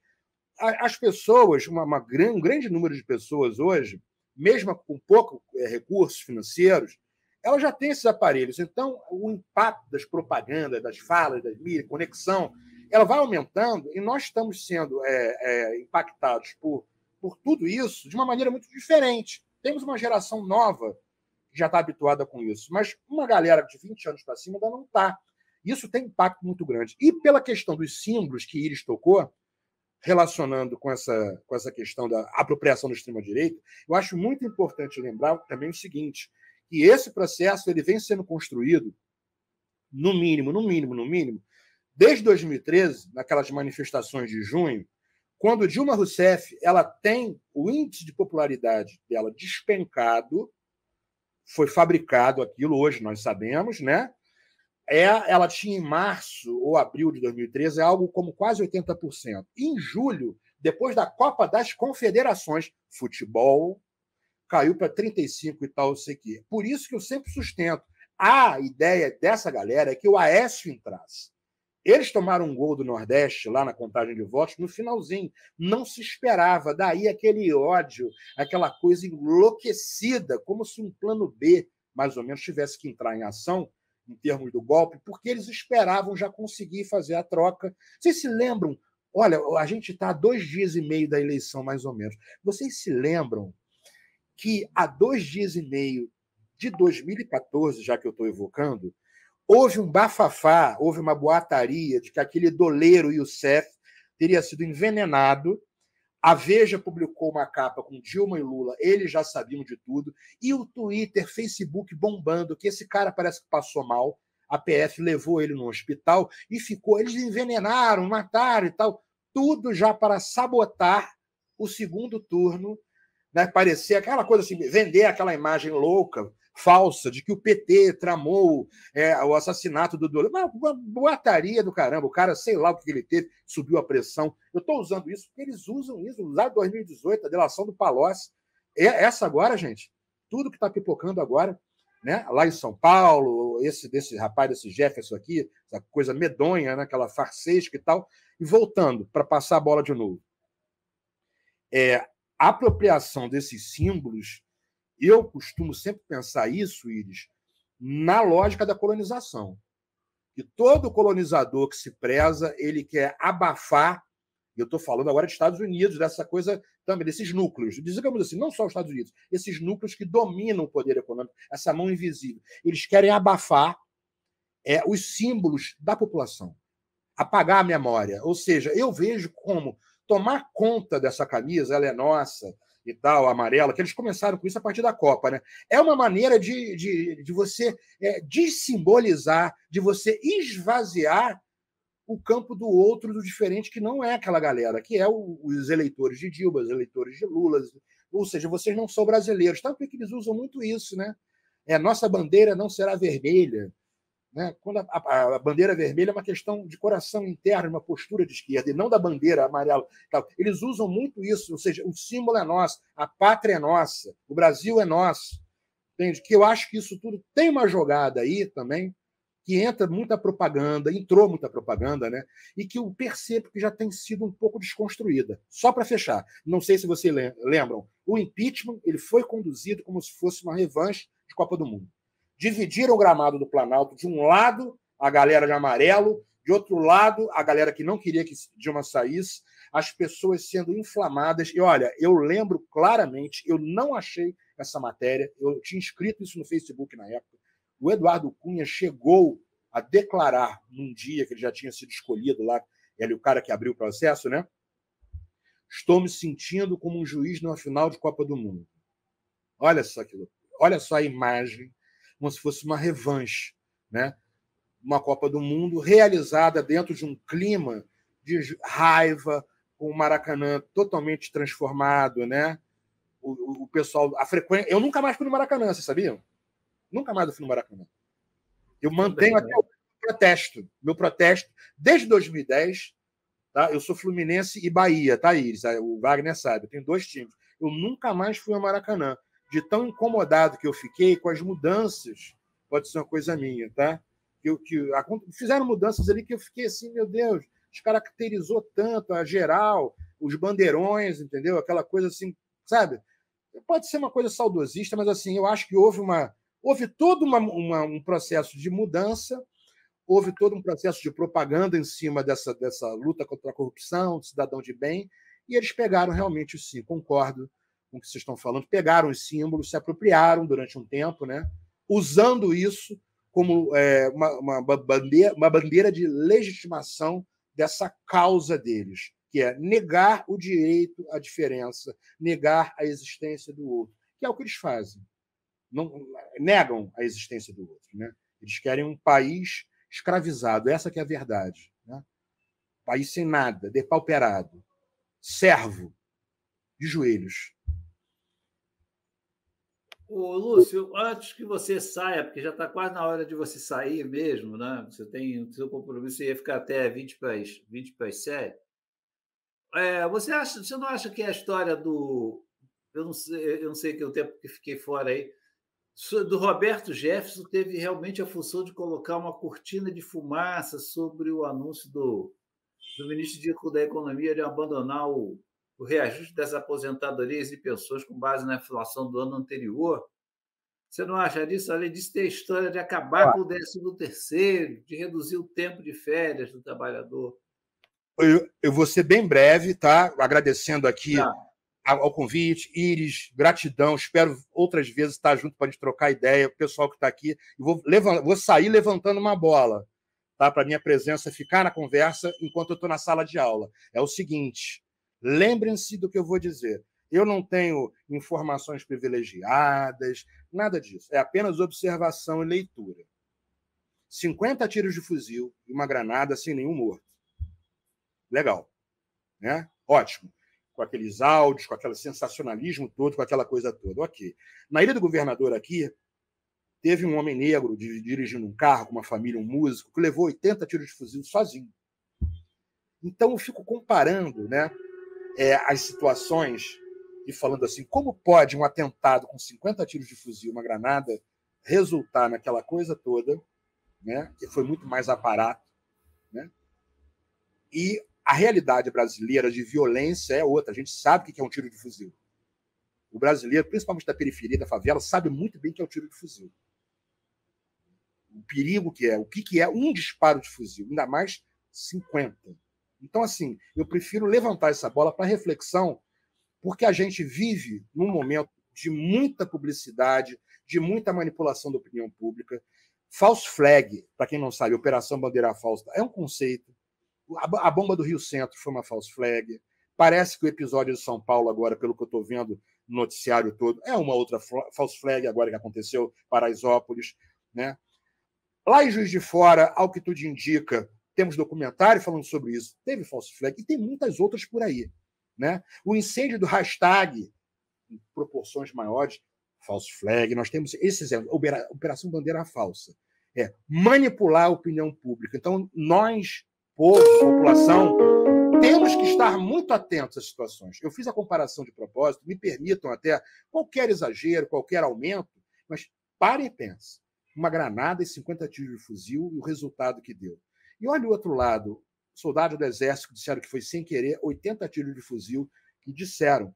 As pessoas, um grande número de pessoas hoje, mesmo com pouco recursos financeiros, elas já têm esses aparelhos. Então, o impacto das propagandas, das falas, das mídias, conexão, ela vai aumentando e nós estamos sendo impactados por tudo isso de uma maneira muito diferente. Temos uma geração nova que já está habituada com isso, mas uma galera de 20 anos para cima ainda não está. Isso tem impacto muito grande. E pela questão dos símbolos que Iris tocou, relacionando com essa questão da apropriação da extrema-direita, eu acho muito importante lembrar também o seguinte, que esse processo ele vem sendo construído, no mínimo, desde 2013, naquelas manifestações de junho, quando Dilma Rousseff ela tem o índice de popularidade dela despencado, foi fabricado aquilo, hoje nós sabemos, né? Ela tinha em março ou abril de 2013 algo como quase 80%. Em julho, depois da Copa das Confederações, futebol, caiu para 35% e tal, sei que. Por isso que eu sempre sustento. A ideia dessa galera é que o Aécio entrasse. Eles tomaram um gol do Nordeste lá na contagem de votos no finalzinho. Não se esperava. Daí aquele ódio, aquela coisa enlouquecida, como se um plano B, mais ou menos, tivesse que entrar em ação em termos do golpe, porque eles esperavam já conseguir fazer a troca. Vocês se lembram? Olha, a gente está há 2 dias e meio da eleição, mais ou menos. Vocês se lembram que há 2 dias e meio de 2014, já que eu estou evocando, houve um bafafá, houve uma boataria de que aquele doleiro Youssef teria sido envenenado. A Veja publicou uma capa com Dilma e Lula, eles já sabiam de tudo, e o Twitter, Facebook bombando, que esse cara parece que passou mal, a PF levou ele no hospital e ficou, eles envenenaram, mataram e tal, tudo já para sabotar o segundo turno, né? Parecer aquela coisa assim, vender aquela imagem louca, falsa de que o PT tramou o assassinato do Lula. Uma boataria do caramba. O cara, sei lá o que ele teve, subiu a pressão. Eu estou usando isso porque eles usam isso. Usaram em 2018, a delação do Palocci. Essa agora, gente, tudo que está pipocando agora, né? Lá em São Paulo, desse rapaz, desse Jefferson aqui, essa coisa medonha, né? Aquela farsesca e tal. E voltando, para passar a bola de novo. A apropriação desses símbolos, eu costumo sempre pensar isso, Iris, na lógica da colonização. Que todo colonizador que se preza, ele quer abafar, eu estou falando agora de Estados Unidos, dessa coisa também, desses núcleos, digamos assim, não só os Estados Unidos, esses núcleos que dominam o poder econômico, essa mão invisível. Eles querem abafar os símbolos da população, apagar a memória. Ou seja, eu vejo como tomar conta dessa camisa, ela é nossa, e tal, amarela, que eles começaram com isso a partir da Copa, né? É uma maneira de você dessimbolizar, de você esvaziar o campo do outro, do diferente, que não é aquela galera, que é os eleitores de Dilma, os eleitores de Lula. Ou seja, vocês não são brasileiros. Tanto é que eles usam muito isso, né? Nossa bandeira não será vermelha. Né? Quando a bandeira vermelha é uma questão de coração interno, uma postura de esquerda, e não da bandeira amarela. Eles usam muito isso, ou seja, o símbolo é nosso, a pátria é nossa, o Brasil é nosso. Entende? Que eu acho que isso tudo tem uma jogada aí também, que entrou muita propaganda, né? E que eu percebo que já tem sido um pouco desconstruída. Só para fechar, não sei se vocês lembram, o impeachment ele foi conduzido como se fosse uma revanche de Copa do Mundo. Dividiram o gramado do Planalto, de um lado a galera de amarelo, de outro lado a galera que não queria que Dilma saísse, as pessoas sendo inflamadas. E olha, eu lembro claramente, eu não achei essa matéria, eu tinha escrito isso no Facebook na época, o Eduardo Cunha chegou a declarar num dia que ele já tinha sido escolhido lá, ele o cara que abriu o processo, né? Estou me sentindo como um juiz numa final de Copa do Mundo. Olha só aquilo, olha só a imagem, como se fosse uma revanche, né? Uma Copa do Mundo realizada dentro de um clima de raiva, com o Maracanã totalmente transformado, né? O pessoal, a frequência. Eu nunca mais fui no Maracanã, vocês sabiam? Nunca mais fui no Maracanã. Eu mantenho até o protesto. Meu protesto, desde 2010, tá? Eu sou Fluminense e Bahia, tá, Iris? O Wagner sabe, eu tenho 2 times. Eu nunca mais fui ao Maracanã. De tão incomodado que eu fiquei com as mudanças, pode ser uma coisa minha, tá? Fizeram mudanças ali que eu fiquei assim, meu Deus, descaracterizou tanto a geral, os bandeirões, entendeu? Aquela coisa assim, sabe? Pode ser uma coisa saudosista, mas assim, eu acho que houve todo um processo de mudança, houve todo um processo de propaganda em cima dessa luta contra a corrupção, cidadão de bem, e eles pegaram realmente, sim, concordo com o que vocês estão falando, pegaram os símbolos, se apropriaram durante um tempo, né? Usando isso como uma bandeira de legitimação dessa causa deles, que é negar o direito à diferença, negar a existência do outro, que é o que eles fazem. Não, negam a existência do outro, né? Eles querem um país escravizado, essa que é a verdade, né? País sem nada, depauperado, servo, de joelhos. Ô, Lúcio, antes que você saia, porque já está quase na hora de você sair mesmo, né? Você tem o seu compromisso, você ia ficar até 20 para as 7. Você não acha que a história do... Eu não sei que o tempo que fiquei fora aí, do Roberto Jefferson teve realmente a função de colocar uma cortina de fumaça sobre o anúncio do ministro da Economia de abandonar o reajuste das aposentadorias e pensões com base na inflação do ano anterior? Você não acha disso? Além disso, tem a história de acabar com o 13º, de reduzir o tempo de férias do trabalhador. Eu vou ser bem breve, tá? Agradecendo aqui ao convite. Iris, gratidão. Espero outras vezes estar junto para a gente trocar ideia. O pessoal que está aqui. Vou sair levantando uma bola, tá? Para minha presença ficar na conversa enquanto eu estou na sala de aula. É o seguinte: lembrem-se do que eu vou dizer. Eu não tenho informações privilegiadas, nada disso. É apenas observação e leitura. 50 tiros de fuzil e uma granada sem nenhum morto. Legal, né? Ótimo. Com aqueles áudios, com aquele sensacionalismo todo, com aquela coisa toda. Ok. Na Ilha do Governador aqui, teve um homem negro dirigindo um carro com uma família, um músico, que levou 80 tiros de fuzil sozinho. Então, eu fico comparando, né, as situações e falando assim, como pode um atentado com 50 tiros de fuzil, uma granada, resultar naquela coisa toda, né, que foi muito mais aparato, né? E a realidade brasileira de violência é outra. A gente sabe o que é um tiro de fuzil. O brasileiro, principalmente da periferia, da favela, sabe muito bem o que é o tiro de fuzil. O perigo que é, o que é um disparo de fuzil, ainda mais 50. Então, assim, eu prefiro levantar essa bola para reflexão, porque a gente vive num momento de muita publicidade, de muita manipulação da opinião pública. False flag, para quem não sabe, Operação Bandeira Falsa, é um conceito. A bomba do Rio Centro foi uma false flag. Parece que o episódio de São Paulo, agora, pelo que eu estou vendo no noticiário todo, é uma outra false flag, agora que aconteceu, Paraisópolis, né? Lá em Juiz de Fora, ao que tudo indica, temos documentário falando sobre isso. Teve false flag e tem muitas outras por aí, né? O incêndio do hashtag, em proporções maiores, false flag. Nós temos esse exemplo, Operação Bandeira Falsa. Manipular a opinião pública. Então, nós, povo, população, temos que estar muito atentos às situações. Eu fiz a comparação de propósito, me permitam até qualquer exagero, qualquer aumento, mas pare e pense. Uma granada e 50 tiros de fuzil e o resultado que deu. E olha o outro lado. Soldados do Exército disseram que foi sem querer 80 tiros de fuzil, que disseram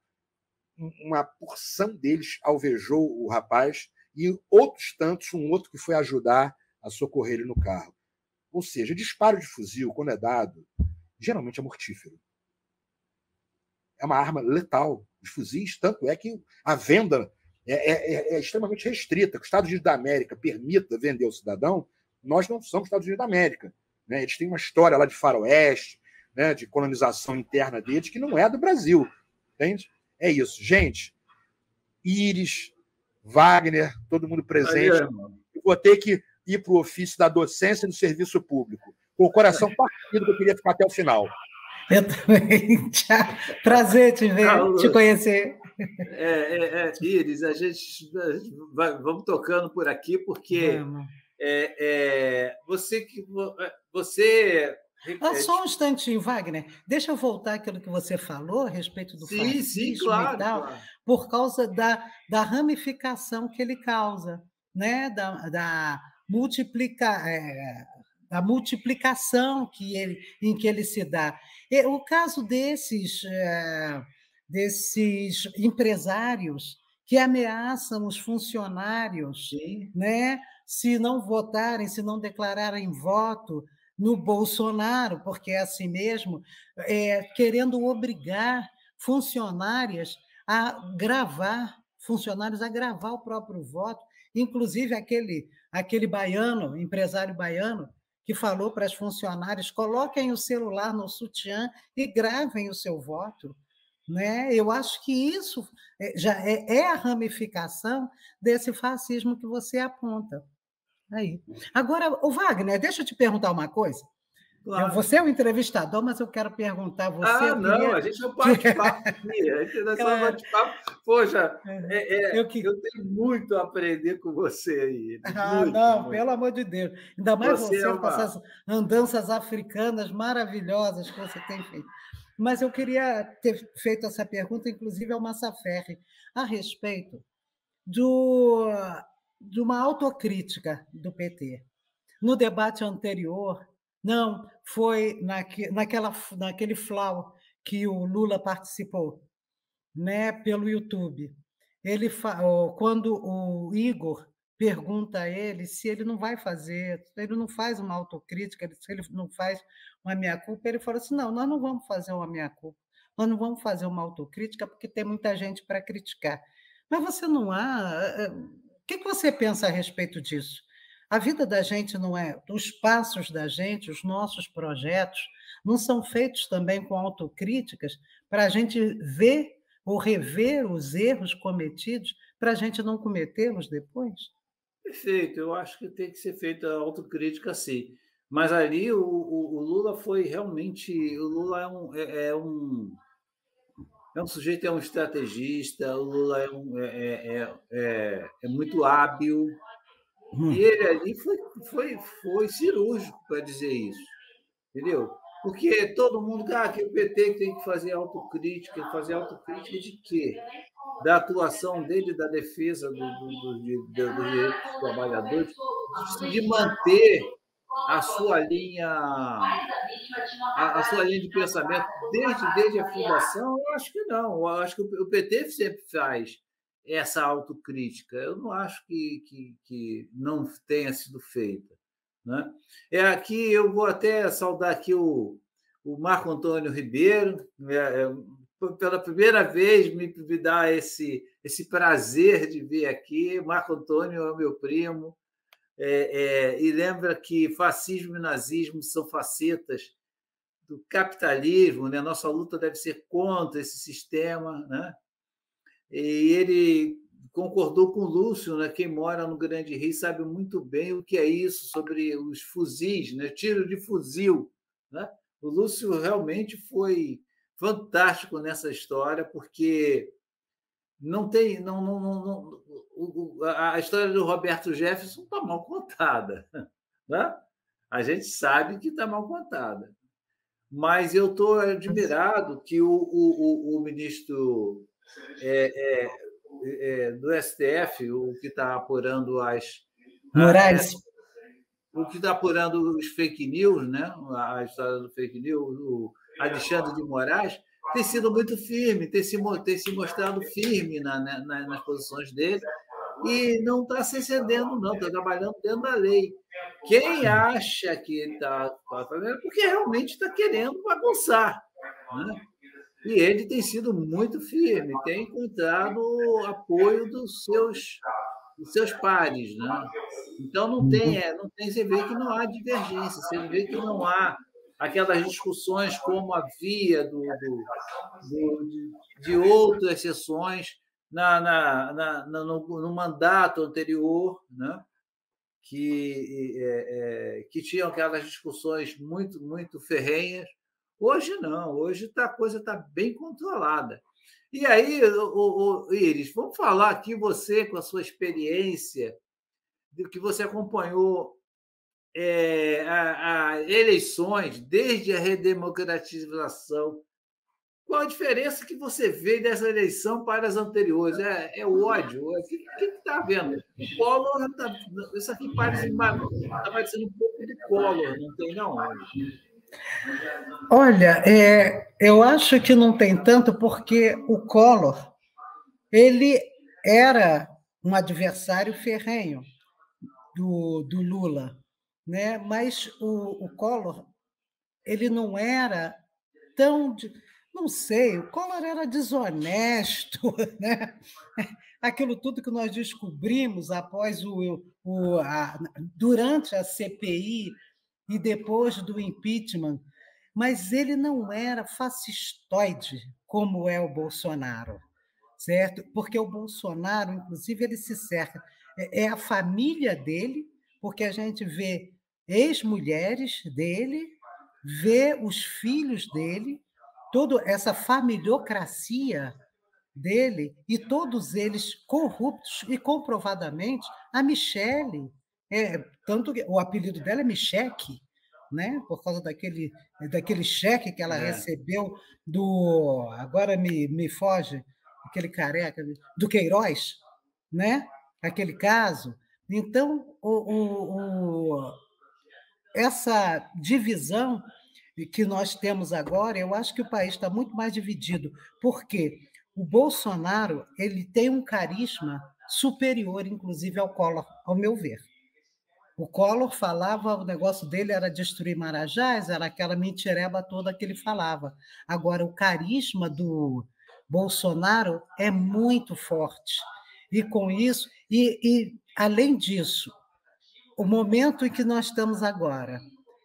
uma porção deles alvejou o rapaz e outros tantos, um outro que foi ajudar a socorrer ele no carro. Ou seja, disparo de fuzil, quando é dado, geralmente é mortífero. É uma arma letal. Os fuzis, tanto é que a venda é extremamente restrita. Que os Estados Unidos da América permita vender ao cidadão, nós não somos Estados Unidos da América. Né? Eles têm uma história lá de faroeste, né, de colonização interna deles, que não é do Brasil. Entende? É isso. Gente, Iris, Wagner, todo mundo presente. Eu vou ter que ir para o ofício da docência e do serviço público. Com o coração partido, que eu queria ficar até o final. Eu também. Prazer te ver, te conhecer. Iris, a gente vamos tocando por aqui, porque você. Só um instantinho, Wagner. Deixa eu voltar àquilo que você falou a respeito do fascismo claro, e tal, claro. Por causa da ramificação que ele causa, né? da multiplicação em que ele se dá. E o caso desses empresários que ameaçam os funcionários, né? Se não votarem, se não declararem voto no Bolsonaro, porque é assim mesmo, querendo obrigar funcionários a gravar o próprio voto, inclusive aquele baiano, empresário baiano, que falou para as funcionárias: coloquem o celular no sutiã e gravem o seu voto. Né? Eu acho que isso já é a ramificação desse fascismo que você aponta. Aí. Agora, o Wagner, deixa eu te perguntar uma coisa. Claro. Você é o entrevistador, mas eu quero perguntar a você. A gente é um bate-papo aqui. A gente é só um bate-papo. Poxa, eu tenho muito a aprender com você aí. Muito. Pelo amor de Deus. Ainda mais você com essas andanças africanas maravilhosas que você tem feito. Mas eu queria ter feito essa pergunta, inclusive, ao Massaferri, a respeito de uma autocrítica do PT. No debate anterior, não, foi naquele FLAU que o Lula participou, né, pelo YouTube. Quando o Igor pergunta a ele se ele não vai fazer, se ele não faz uma autocrítica, se ele não faz uma meia-culpa, ele falou assim: não, nós não vamos fazer uma meia-culpa, nós não vamos fazer uma autocrítica porque tem muita gente para criticar. Mas você não há... O que você pensa a respeito disso? A vida da gente não é... Os passos da gente, os nossos projetos, não são feitos também com autocríticas para a gente ver ou rever os erros cometidos para a gente não cometê-los depois? Perfeito, eu acho que tem que ser feita a autocrítica, sim. Mas ali o Lula foi realmente... O Lula é um sujeito, é um estrategista, o Lula é muito hábil, E ele ali foi cirúrgico para dizer isso, entendeu? Porque todo mundo, que o PT tem que fazer autocrítica de quê? Da atuação dele, da defesa dos direitos dos trabalhadores, de manter a sua linha, a sua linha de pensamento desde a fundação. Eu acho que não. Eu acho que o PT sempre faz essa autocrítica. Eu não acho que não tenha sido feita, né? Aqui eu vou até saudar aqui o Marco Antônio Ribeiro, pela primeira vez me dá esse prazer de ver aqui. Marco Antônio é o meu primo, e lembra que fascismo e nazismo são facetas do capitalismo, né? Nossa luta deve ser contra esse sistema, né? E ele concordou com o Lúcio, né? Quem mora no Grande Rio sabe muito bem o que é isso, sobre os fuzis, né? Tiro de fuzil, né? O Lúcio realmente foi fantástico nessa história, porque não tem. A história do Roberto Jefferson está mal contada, né? A gente sabe que está mal contada. Mas eu estou admirado que o ministro do STF, o que está apurando Moraes. O que está apurando os fake news, né? A história do fake news, o Alexandre de Moraes, tem sido muito firme, tem se mostrado firme nas posições dele, e não está se excedendo, não, está trabalhando dentro da lei. Quem acha que ele está fazendo, porque realmente está querendo bagunçar, né? E ele tem sido muito firme, tem encontrado o apoio dos seus pares, né? Então não tem, você vê que não há divergência, você vê que não há aquelas discussões como havia de outras sessões no mandato anterior, né? Que tinham aquelas discussões muito, muito ferrenhas. Hoje não, hoje a coisa está bem controlada. E aí, Iris, vamos falar aqui, você, com a sua experiência, do que você acompanhou eleições desde a redemocratização. Qual a diferença que você vê dessa eleição para as anteriores? É o ódio? O que está havendo? O Collor, isso aqui está parecendo um pouco do Collor, não tem, não? Olha, eu acho que não tem tanto, porque o Collor, ele era um adversário ferrenho do Lula, né? Mas o Collor, ele não era tão... Não sei, o Collor era desonesto, né? Aquilo tudo que nós descobrimos após durante a CPI e depois do impeachment, mas ele não era fascistoide como é o Bolsonaro, certo? Porque o Bolsonaro, inclusive, ele se cerca, é a família dele, porque a gente vê ex-mulheres dele, vê os filhos dele, toda essa familiocracia dele, e todos eles corruptos, e comprovadamente a Michele, tanto que o apelido dela é Micheque, né? Por causa daquele cheque que ela recebeu agora me foge, aquele careca, do Queiroz, né? Aquele caso. Então, essa divisão que nós temos agora, eu acho que o país está muito mais dividido, porque o Bolsonaro ele tem um carisma superior, inclusive, ao Collor, ao meu ver. O Collor falava, o negócio dele era destruir Marajás, era aquela mentireba toda que ele falava. Agora, o carisma do Bolsonaro é muito forte. E com isso, além disso, o momento em que nós estamos agora,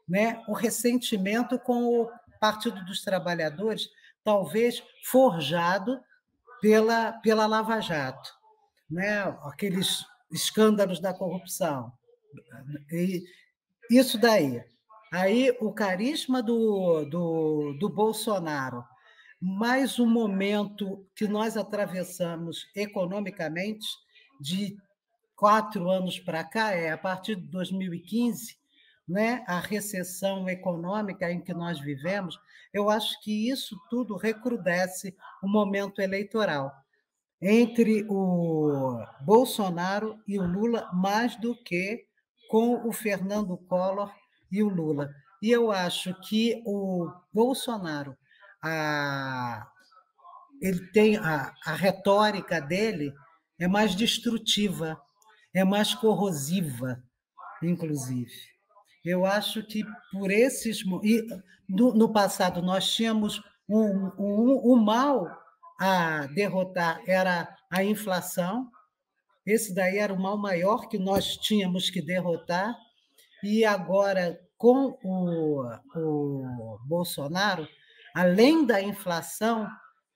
né? O ressentimento com o Partido dos Trabalhadores, talvez forjado pela Lava Jato, né? Aqueles escândalos da corrupção. E isso daí. Aí o carisma do Bolsonaro, mais um momento que nós atravessamos economicamente de 4 anos para cá, a partir de 2015, né, a recessão econômica em que nós vivemos, eu acho que isso tudo recrudesce o momento eleitoral entre o Bolsonaro e o Lula, mais do que com o Fernando Collor e o Lula. E eu acho que o Bolsonaro, ele tem a retórica dele é mais destrutiva, é mais corrosiva, inclusive. Eu acho que por esses... No passado, nós tínhamos o mal a derrotar, era a inflação. Esse daí era o mal maior que nós tínhamos que derrotar. E agora, com o Bolsonaro, além da inflação,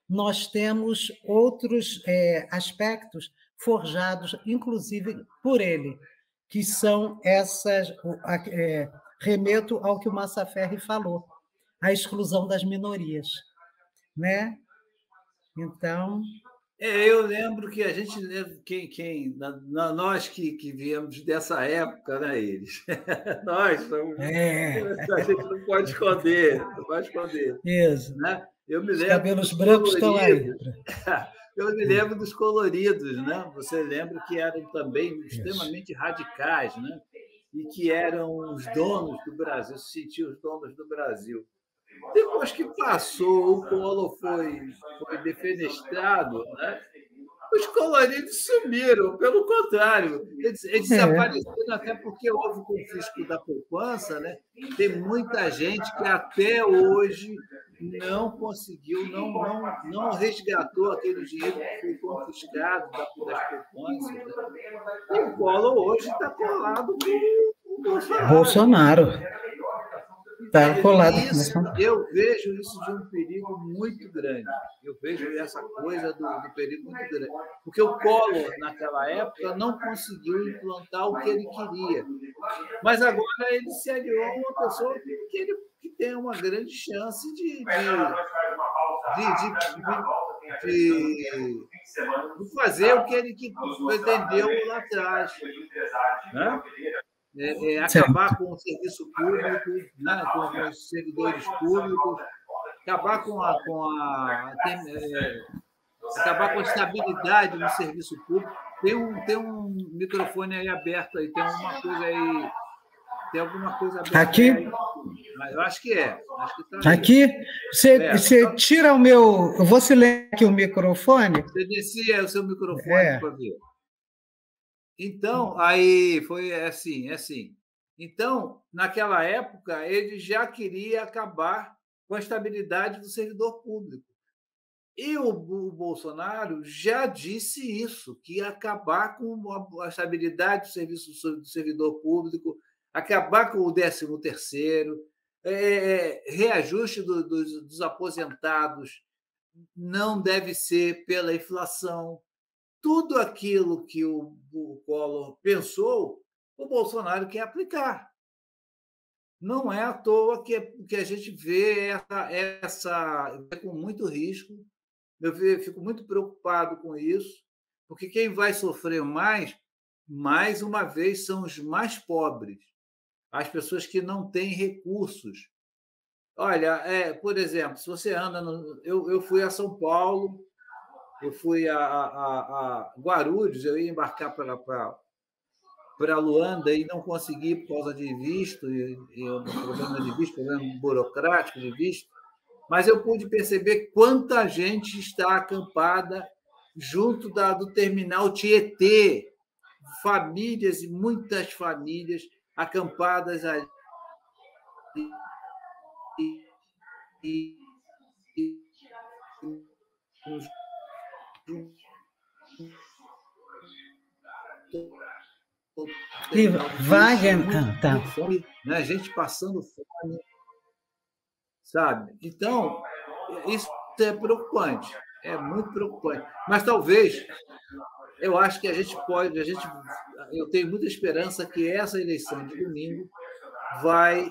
nós temos outros aspectos forjados, inclusive por ele, que são essas... remeto ao que o Massaferri falou, a exclusão das minorias, né? Então... Eu lembro que a gente, nós que viemos dessa época, né, eles? Nós somos... A gente não pode esconder, não pode esconder. Isso. Né? Eu me Os lembro cabelos brancos estão aí. Eu me lembro dos coloridos, né? Você lembra que eram também extremamente radicais, né? E que eram os donos do Brasil, se sentiam os donos do Brasil. Depois que passou, o Collor foi defenestrado, né? Os coloridos sumiram, pelo contrário, eles desapareceram até porque houve o confisco da poupança, né? Tem muita gente que até hoje não conseguiu, não resgatou aquele dinheiro que foi confiscado das poupanças. Né? E o Collor hoje está colado com o Bolsonaro. Está colado. Eu vejo isso de um perigo muito grande. Eu vejo essa coisa do perigo muito grande. Porque o Collor, naquela época, não conseguiu implantar o que ele queria. Mas agora ele se aliou a uma pessoa que tem uma grande chance de fazer o que ele pretendeu lá atrás. Né? Acabar com o serviço público, né, com os servidores públicos, acabar acabar com a estabilidade no serviço público. Tem um microfone aí aberto aí, tem alguma coisa aí. Tem alguma coisa aberta aqui? Aí. Eu acho que é. Acho que tá aqui? Você tira o meu... Eu vou silenciar aqui o microfone. Você descia o seu microfone para ver. Então, aí foi assim. Então, naquela época, ele já queria acabar com a estabilidade do servidor público. E o Bolsonaro já disse isso, que ia acabar com a estabilidade do servidor público, acabar com o 13º, reajuste dos aposentados não deve ser pela inflação. Tudo aquilo que o Collor pensou, o Bolsonaro quer aplicar. Não é à toa que a gente vê essa com muito risco. Eu fico muito preocupado com isso, porque quem vai sofrer mais uma vez, são os mais pobres, as pessoas que não têm recursos. Olha, por exemplo, se você anda... Eu fui a São Paulo, eu fui a Guarulhos, eu ia embarcar para Luanda e não consegui por causa de visto, problema de visto, problema burocrático de visto, mas eu pude perceber quanta gente está acampada junto do terminal Tietê, famílias e muitas famílias acampadas ali. Wagner, tá. Fome, né? Gente passando fome, sabe? Então, isso é preocupante, é muito preocupante. Mas talvez, eu acho que eu tenho muita esperança que essa eleição de domingo vai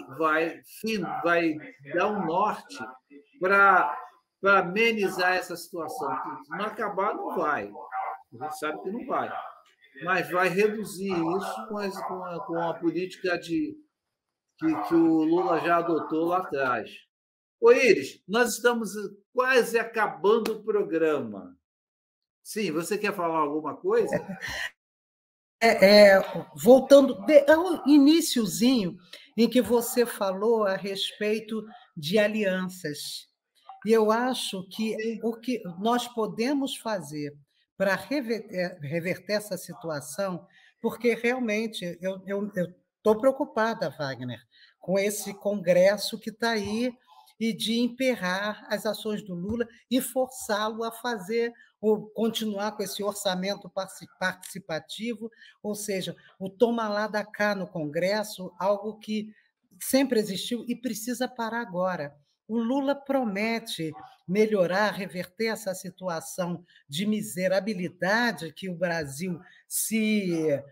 dar um norte para amenizar essa situação. Se não acabar, não vai. A gente sabe que não vai. mas vai reduzir isso com a política que o Lula já adotou lá atrás. Ô, Iris, nós estamos quase acabando o programa. Sim, você quer falar alguma coisa? Voltando ao iniciozinho em que você falou a respeito de alianças. E eu acho que o que nós podemos fazer para reverter essa situação, porque realmente eu estou preocupada, Wagner, com esse Congresso que está aí e de emperrar as ações do Lula e forçá-lo a fazer ou continuar com esse orçamento participativo, ou seja, o toma lá da cá no Congresso, algo que sempre existiu e precisa parar agora. O Lula promete melhorar, reverter essa situação de miserabilidade que o Brasil se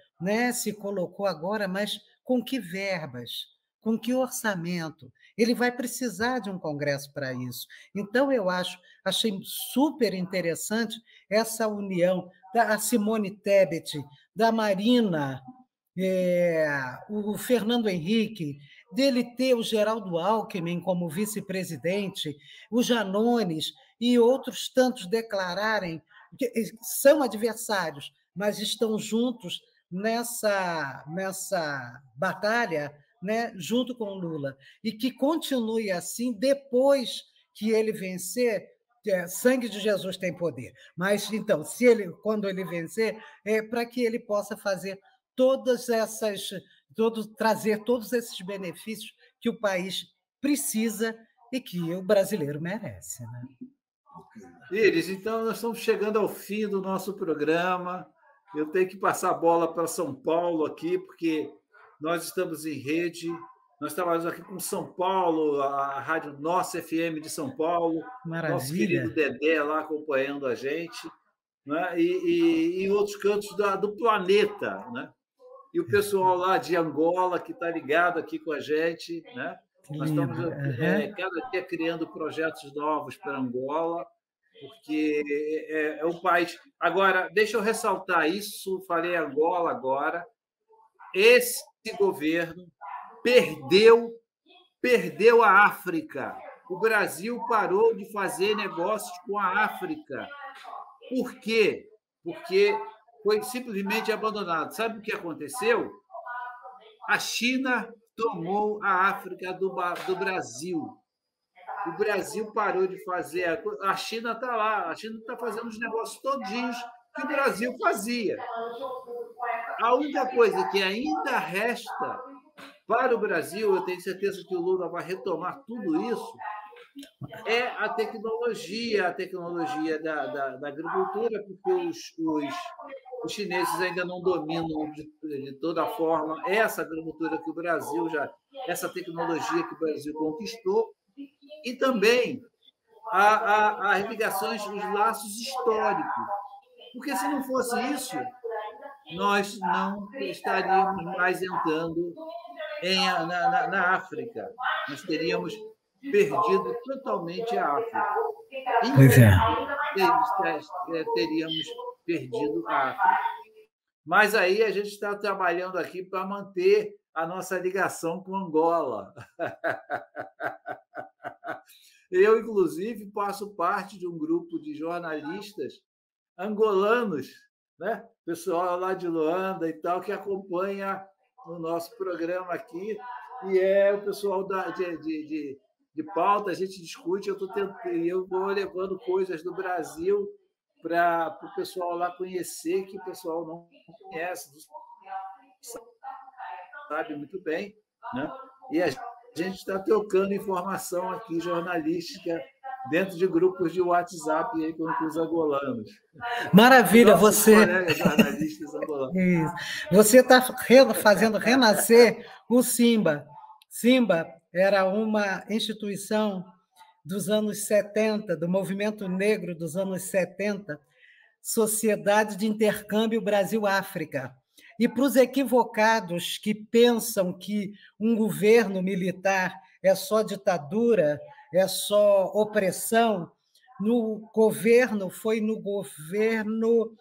colocou agora, mas com que verbas? Com que orçamento? Ele vai precisar de um Congresso para isso. Então, achei super interessante essa união da Simone Tebet, da Marina, o Fernando Henrique, dele ter o Geraldo Alckmin como vice-presidente, o Janones e outros tantos declararem que são adversários, mas estão juntos nessa batalha, né, junto com o Lula, e que continue assim depois que ele vencer. Sangue de Jesus tem poder, mas então, quando ele vencer, para que ele possa fazer trazer todos esses benefícios que o país precisa e que o brasileiro merece, né? Iris, então nós estamos chegando ao fim do nosso programa. Eu tenho que passar a bola para São Paulo aqui, porque nós estamos em rede. Nós trabalhamos aqui com São Paulo, a Rádio Nossa FM de São Paulo. Maravilha. Nosso querido Dedé lá acompanhando a gente, né? E em outros cantos do planeta, né? E o pessoal lá de Angola, que está ligado aqui com a gente, né? Nós estamos cada dia criando projetos novos para Angola, porque é um país. Agora, deixa eu ressaltar isso, falei Angola agora. Esse governo perdeu a África. O Brasil parou de fazer negócios com a África. Por quê? Porque foi simplesmente abandonado. Sabe o que aconteceu? A China tomou a África do Brasil. O Brasil parou de fazer. A China está lá. A China está fazendo os negócios todinhos que o Brasil fazia. A única coisa que ainda resta para o Brasil, eu tenho certeza que o Lula vai retomar tudo isso, é a tecnologia da agricultura, porque os chineses ainda não dominam de toda forma essa agricultura que o Brasil essa tecnologia que o Brasil conquistou, e também as ligações, os laços históricos. Porque se não fosse isso, nós não estaríamos mais entrando na África. Nós teríamos perdido totalmente a África. Teríamos perdido a África. Mas aí a gente está trabalhando aqui para manter a nossa ligação com Angola. Eu, inclusive, faço parte de um grupo de jornalistas angolanos, né? Pessoal lá de Luanda e tal, que acompanha o nosso programa aqui, e é o pessoal de pauta, a gente discute, eu vou levando coisas do Brasil para o pessoal lá conhecer, que o pessoal não conhece, sabe muito bem, né? E a gente está trocando informação aqui jornalística dentro de grupos de WhatsApp aí com os angolanos. Maravilha, você. Jornalistas angolanos. Isso. Você está fazendo renascer o Simba. Simba era uma instituição dos anos 70, do movimento negro dos anos 70, Sociedade de Intercâmbio Brasil-África. E para os equivocados que pensam que um governo militar é só ditadura, é só opressão, foi no governo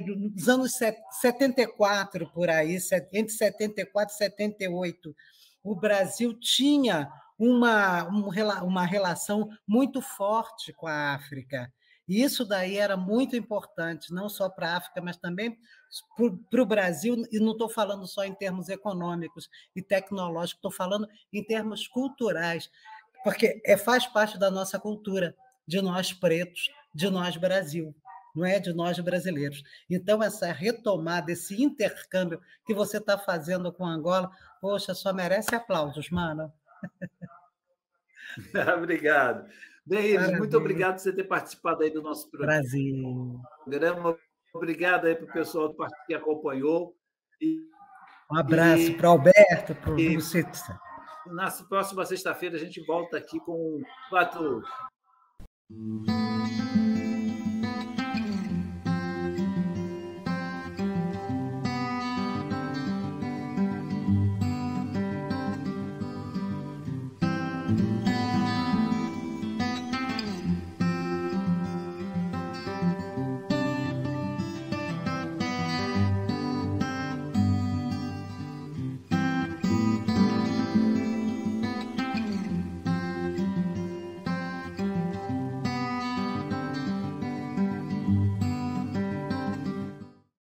nos anos 74, por aí, entre 74 e 78, o Brasil tinha uma relação muito forte com a África. E isso daí era muito importante, não só para a África, mas também para o Brasil, e não estou falando só em termos econômicos e tecnológicos, estou falando em termos culturais, porque faz parte da nossa cultura, de nós pretos, de nós Brasil, não é de nós brasileiros. Então, essa retomada, esse intercâmbio que você está fazendo com Angola, poxa, só merece aplausos, mano. Obrigado. Bem, Iris, muito obrigado por você ter participado aí do nosso programa. Brasil. Obrigado aí para o pessoal do partido que acompanhou. Um abraço para o Alberto, para o Lúcio. Na próxima sexta-feira a gente volta aqui com um fato.